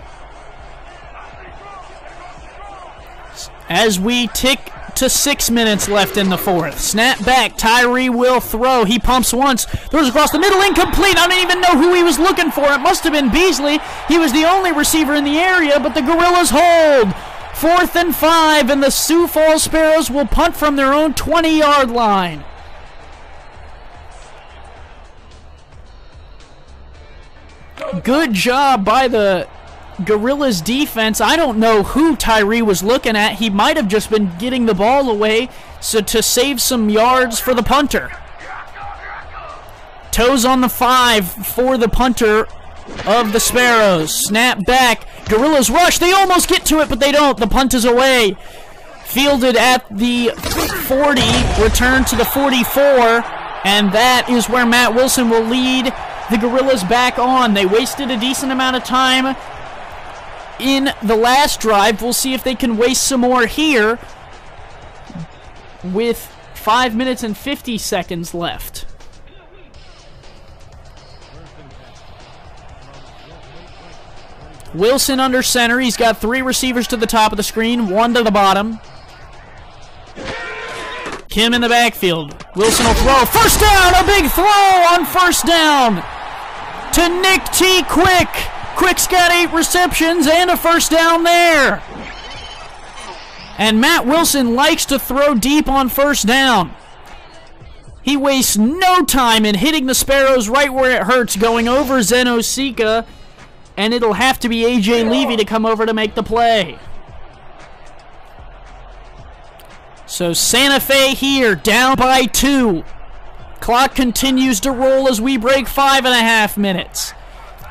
Speaker 3: As we tick to 6 minutes left in the 4th. Snap back. Tyree will throw. He pumps once. Throws across the middle. Incomplete. I don't even know who he was looking for. It must have been Beasley. He was the only receiver in the area, but the Gorillas hold. 4th and 5, and the Sioux Falls Sparrows will punt from their own 20-yard line. Good job by the Gorillas defense. I don't know who Tyree was looking at. He might have just been getting the ball away so to save some yards for the punter. Toes on the 5 for the punter of the Sparrows. Snap back. Gorillas rush. They almost get to it, but they don't. The punt is away. Fielded at the 40. Return to the 44. And that is where Matt Wilson will lead the Gorillas back on. They wasted a decent amount of time in the last drive. We'll see if they can waste some more here with 5 minutes and 50 seconds left. Wilson under center. He's got 3 receivers to the top of the screen, 1 to the bottom. Kim in the backfield. Wilson will throw. First down! A big throw on first down to Nick T. Quick. Quick's got 8 receptions and a first down there. And Matt Wilson likes to throw deep on first down. He wastes no time in hitting the Sparrows right where it hurts, going over Zeno Sika, and it'll have to be A.J. Levy to come over to make the play. So Santa Fe here, down by 2. Clock continues to roll as we break 5.5 minutes.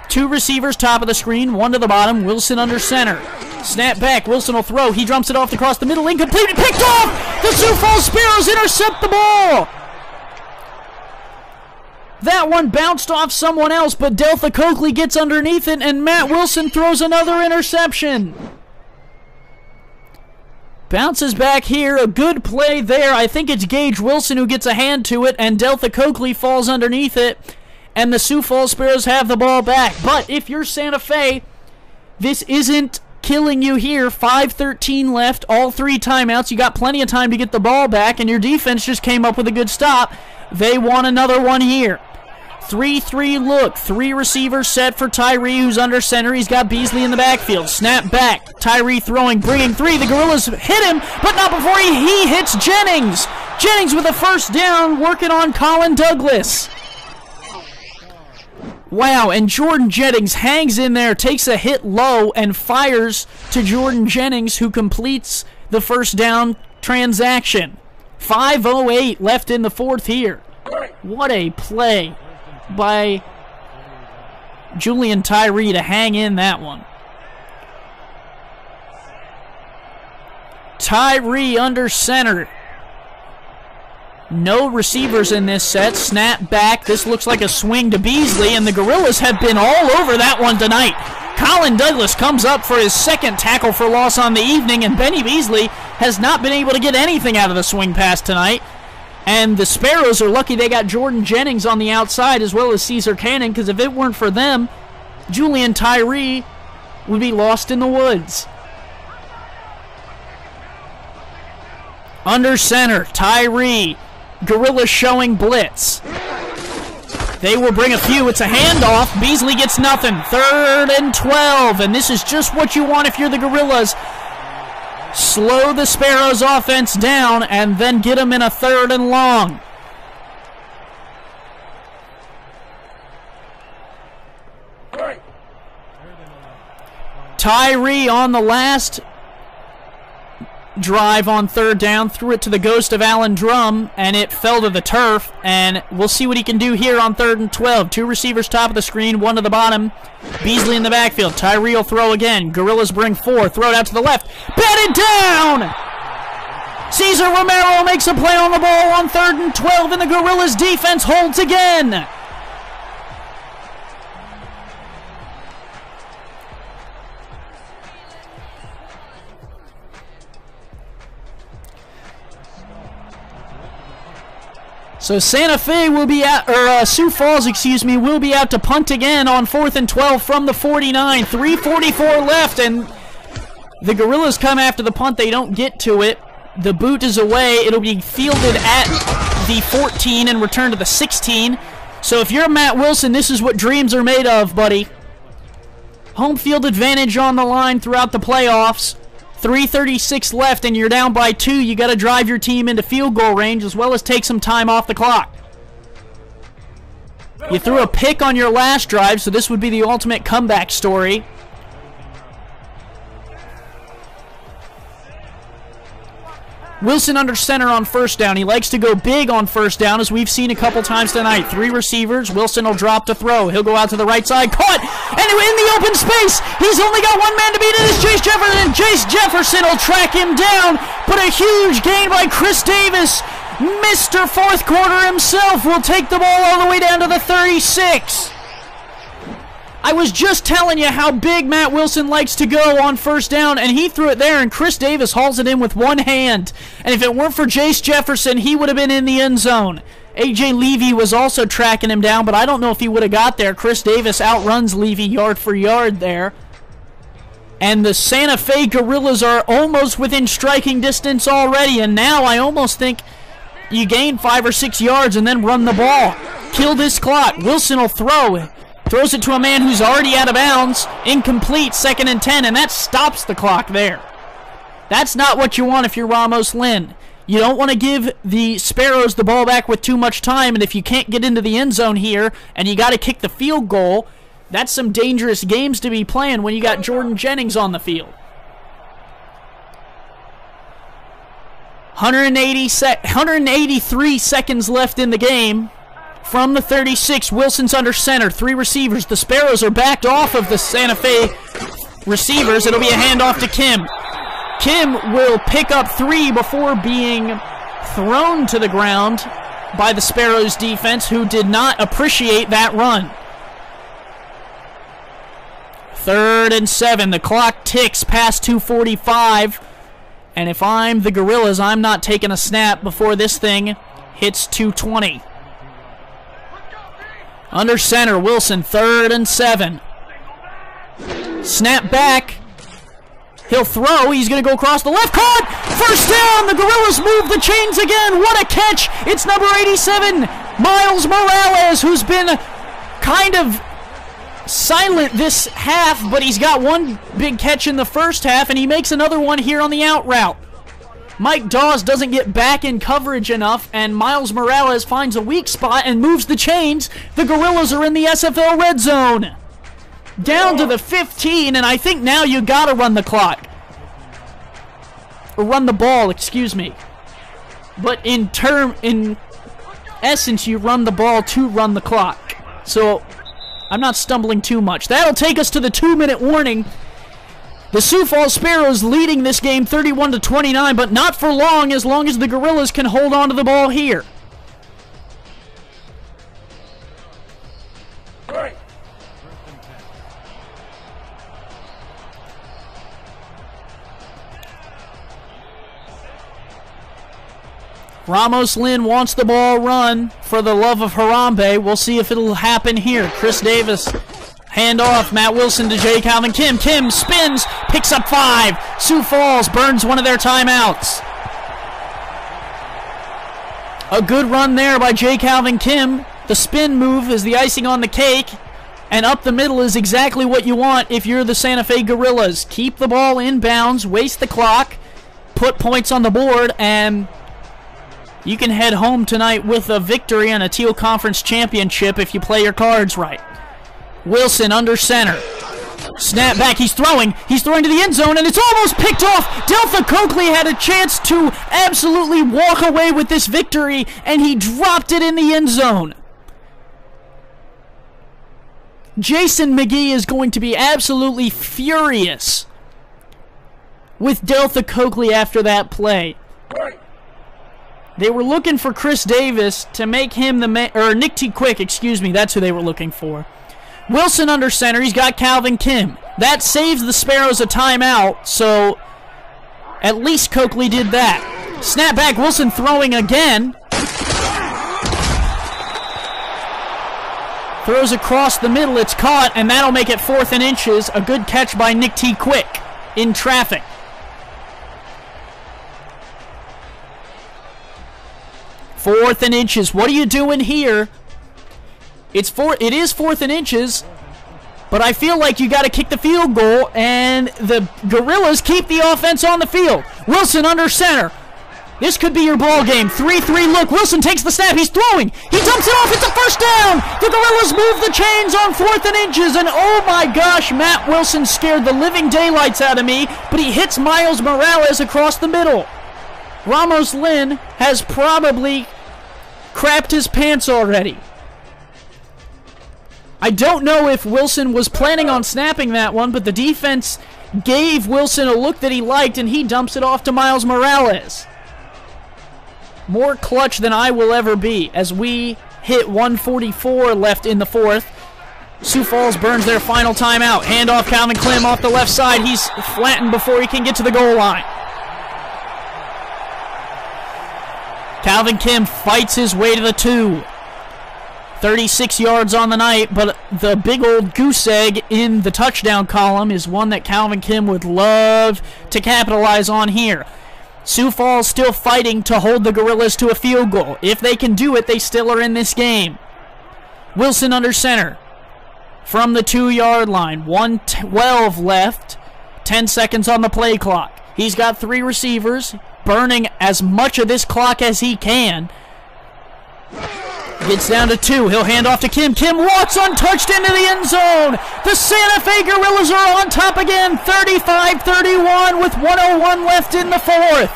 Speaker 3: 2 receivers top of the screen, 1 to the bottom. Wilson under center. Snap back. Wilson will throw. He dumps it off across the middle. Incomplete. Picked off. The Sioux Falls Sparrows intercept the ball. That one bounced off someone else, but Deltha Coakley gets underneath it, and Matt Wilson throws another interception. Bounces back here. A good play there. I think it's Gage Wilson who gets a hand to it, and Deltha Coakley falls underneath it, and the Sioux Falls Sparrows have the ball back. But if you're Santa Fe, this isn't killing you here. 5:13 left, all 3 timeouts. You got plenty of time to get the ball back, and your defense just came up with a good stop. They want another one here. 3-3 look. 3 receivers set for Tyree, who's under center. He's got Beasley in the backfield. Snap back. Tyree throwing, bringing 3. The Gorillas hit him, but not before he hits Jennings. Jennings with a first down, working on Colin Douglas. Wow, and Jordan Jennings hangs in there, takes a hit low, and fires to Jordan Jennings, who completes the first down transaction. 5:08 left in the 4th here. What a play by Julian Tyree to hang in that one. Tyree under center. No receivers in this set. Snap back. This looks like a swing to Beasley, and the Gorillas have been all over that one tonight. Colin Douglas comes up for his 2nd tackle for loss on the evening, and Benny Beasley has not been able to get anything out of the swing pass tonight. And the Sparrows are lucky they got Jordan Jennings on the outside as well as Caesar Cannon, because if it weren't for them, Julian Tyree would be lost in the woods. Under center, Tyree. Gorillas showing blitz. They will bring a few. It's a handoff. Beasley gets nothing. 3rd and 12. And this is just what you want if you're the Gorillas. Slow the Sparrows offense down and then get them in a 3rd and long. Tyree on the last drive on third down, threw it to the ghost of Alan Drum, and it fell to the turf. And we'll see what he can do here on 3rd and 12. 2 receivers top of the screen, 1 to the bottom. Beasley in the backfield. Tyree will throw again. Gorillas bring 4. Throw it out to the left. Batted down! Cesar Romero makes a play on the ball on 3rd and 12, and the Gorillas defense holds again. So Santa Fe will be out, or Sioux Falls, excuse me, will be out to punt again on 4th and 12 from the 49. 3:44 left, and the Gorillas come after the punt. They don't get to it. The boot is away. It'll be fielded at the 14 and returned to the 16. So if you're Matt Wilson, this is what dreams are made of, buddy. Home field advantage on the line throughout the playoffs. 3:36 left, and you're down by 2. You got to drive your team into field goal range as well as take some time off the clock. You threw a pick on your last drive, so this would be the ultimate comeback story. Wilson under center on first down. He likes to go big on first down, as we've seen a couple times tonight. 3 receivers. Wilson will drop to throw. He'll go out to the right side. Caught! And in the open space, he's only got 1 man to beat. It is Chase Jefferson. Chase Jefferson will track him down. But a huge gain by Chris Davis. Mr. Fourth Quarter himself will take the ball all the way down to the 36. I was just telling you how big Matt Wilson likes to go on first down, and he threw it there, and Chris Davis hauls it in with 1 hand. And if it weren't for Chase Jefferson, he would have been in the end zone. A.J. Levy was also tracking him down, but I don't know if he would have got there. Chris Davis outruns Levy yard for yard there. And the Santa Fe Gorillas are almost within striking distance already, and now I almost think you gain 5 or 6 yards and then run the ball. Kill this clock. Wilson will throw. Throws it to a man who's already out of bounds. Incomplete, 2nd and 10, and that stops the clock there. That's not what you want if you're Ramos Lynn. You don't want to give the Sparrows the ball back with too much time, and if you can't get into the end zone here and you got to kick the field goal, that's some dangerous games to be playing when you got Jordan Jennings on the field. 183 seconds left in the game. From the 36, Wilson's under center. 3 receivers. The Sparrows are backed off of the Santa Fe receivers. It'll be a handoff to Kim. Kim will pick up 3 before being thrown to the ground by the Sparrows defense, who did not appreciate that run. 3rd and 7. The clock ticks past 2:45. And if I'm the Gorillas, I'm not taking a snap before this thing hits 2:20. Under center, Wilson, 3rd and 7. Snap back. He'll throw. He's going to go across the left. Caught! First down! The Gorillas move the chains again. What a catch! It's number 87, Miles Morales, who's been kind of silent this half, but he's got 1 big catch in the first half, and he makes another one here on the out route. Mike Dawes doesn't get back in coverage enough, and Miles Morales finds a weak spot and moves the chains. The Gorillas are in the SFL red zone. Down to the 15, and I think now you gotta run the clock. Or run the ball, excuse me. But in essence, you run the ball to run the clock. So, I'm not stumbling too much. That'll take us to the 2-minute warning. The Sioux Falls Sparrows leading this game 31-29, but not for long as the Gorillas can hold on to the ball here. Ramos Lynn wants the ball run for the love of Harambe. We'll see if it'll happen here. Chris Davis, hand off. Matt Wilson to J. Calvin Kim. Kim spins, picks up 5. Sioux Falls burns one of their timeouts. A good run there by J. Calvin Kim. The spin move is the icing on the cake. And up the middle is exactly what you want if you're the Santa Fe Gorillas. Keep the ball in bounds, waste the clock, put points on the board, and you can head home tonight with a victory and a Teal Conference championship if you play your cards right. Wilson under center. Snap back, he's throwing to the end zone, and it's almost picked off. Delta Coakley had a chance to absolutely walk away with this victory, and he dropped it in the end zone. Jason McGee is going to be absolutely furious with Delta Coakley after that play. They were looking for Chris Davis to make him the man, or Nick T. Quick, excuse me, that's who they were looking for. Wilson under center, he's got Calvin Kim. That saves the Sparrows a timeout, so at least Coakley did that. Snap back, Wilson throwing again. Throws across the middle, it's caught, and that'll make it 4th and inches. A good catch by Nick T. Quick in traffic. Fourth and inches. What are you doing here? It is 4th and inches, but I feel like you got to kick the field goal, and the Gorillas keep the offense on the field. Wilson under center. This could be your ball game. 3-3 look. Wilson takes the snap. He's throwing. He dumps it off. It's a first down. The Gorillas move the chains on 4th and inches, and oh my gosh, Matt Wilson scared the living daylights out of me, but he hits Miles Morales across the middle. Ramos Lynn has probably crapped his pants already. I don't know if Wilson was planning on snapping that one, but the defense gave Wilson a look that he liked, and he dumps it off to Miles Morales. More clutch than I will ever be as we hit 1:44 left in the 4th. Sioux Falls burns their final timeout. Handoff Calvin Klim off the left side. He's flattened before he can get to the goal line. Calvin Kim fights his way to the 2. 36 yards on the night, but the big old goose egg in the touchdown column is one that Calvin Kim would love to capitalize on here. Sioux Falls still fighting to hold the Gorillas to a field goal. If they can do it, they still are in this game. Wilson under center from the 2-yard line. 1:12 left. 10 seconds on the play clock. He's got 3 receivers, burning as much of this clock as he can. Gets down to 2. He'll hand off to Kim. Kim walks untouched into the end zone. The Santa Fe Gorillas are on top again. 35-31 with 1:01 left in the 4th.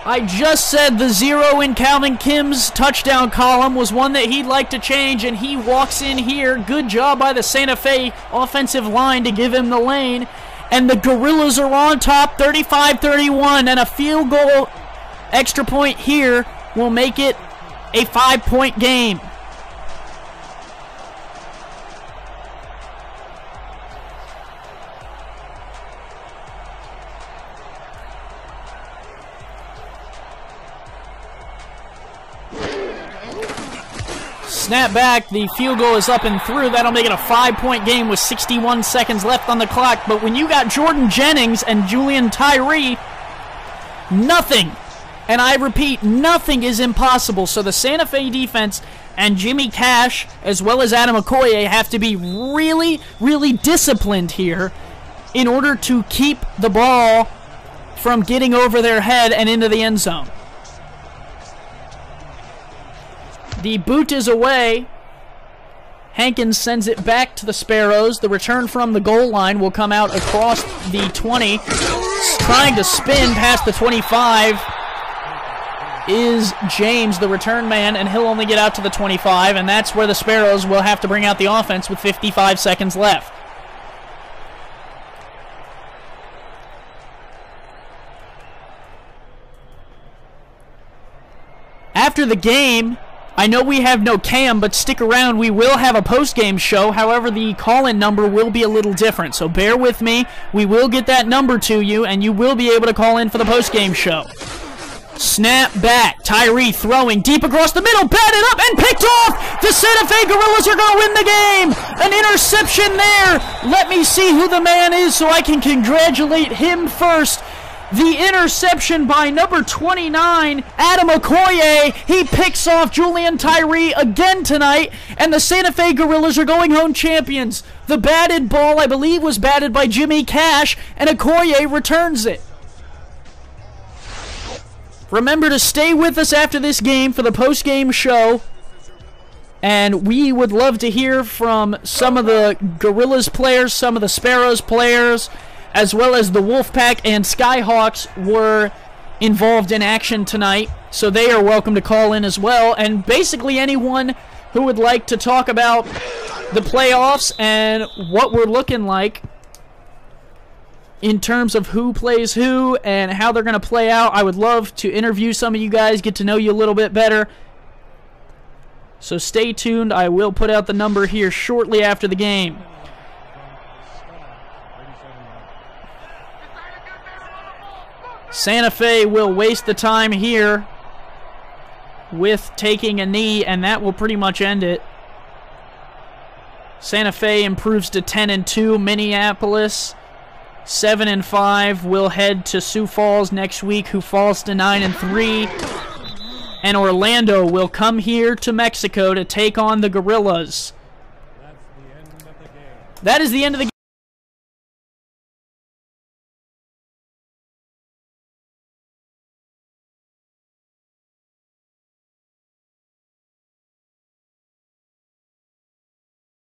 Speaker 3: I just said the 0 in Calvin Kim's touchdown column was one that he'd like to change, and he walks in here. Good job by the Santa Fe offensive line to give him the lane. And the Gorillas are on top 35-31, and a field goal extra point here will make it a 5-point game. Snap back, the field goal is up and through. That'll make it a 5-point game with 61 seconds left on the clock. But when you got Jordan Jennings and Julian Tyree, nothing, and I repeat, nothing is impossible. So the Santa Fe defense and Jimmy Cash, as well as Adam Okoye, have to be really, really disciplined here in order to keep the ball from getting over their head and into the end zone. The boot is away. Hankins sends it back to the Sparrows. The return from the goal line will come out across the 20. Trying to spin past the 25 is James, the return man, and he'll only get out to the 25, and that's where the Sparrows will have to bring out the offense with 55 seconds left. After the game, I know we have no Cam, but stick around. We will have a post-game show. However, the call-in number will be a little different, so bear with me. We will get that number to you, and you will be able to call in for the post-game show. Snap back. Tyree throwing deep across the middle. Batted up and picked off. The Santa Fe Gorillas are going to win the game. An interception there. Let me see who the man is so I can congratulate him first. The interception by number 29, Adam Okoye. He picks off Julian Tyree again tonight, and the Santa Fe Gorillas are going home champions. The batted ball, I believe, was batted by Jimmy Cash, and Okoye returns it. Remember to stay with us after this game for the post-game show. And we would love to hear from some of the Gorillas players, some of the Sparrows players, as well as the Wolfpack and Skyhawks were involved in action tonight. So they are welcome to call in as well. And basically anyone who would like to talk about the playoffs and what we're looking like in terms of who plays who and how they're going to play out. I would love to interview some of you guys, get to know you a little bit better. So stay tuned. I will put out the number here shortly after the game. Santa Fe will waste the time here with taking a knee, and that will pretty much end it. Santa Fe improves to 10-2. Minneapolis 7-5 will head to Sioux Falls next week, who falls to 9-3. And Orlando will come here to Mexico to take on the Gorillas. That is the end of the game.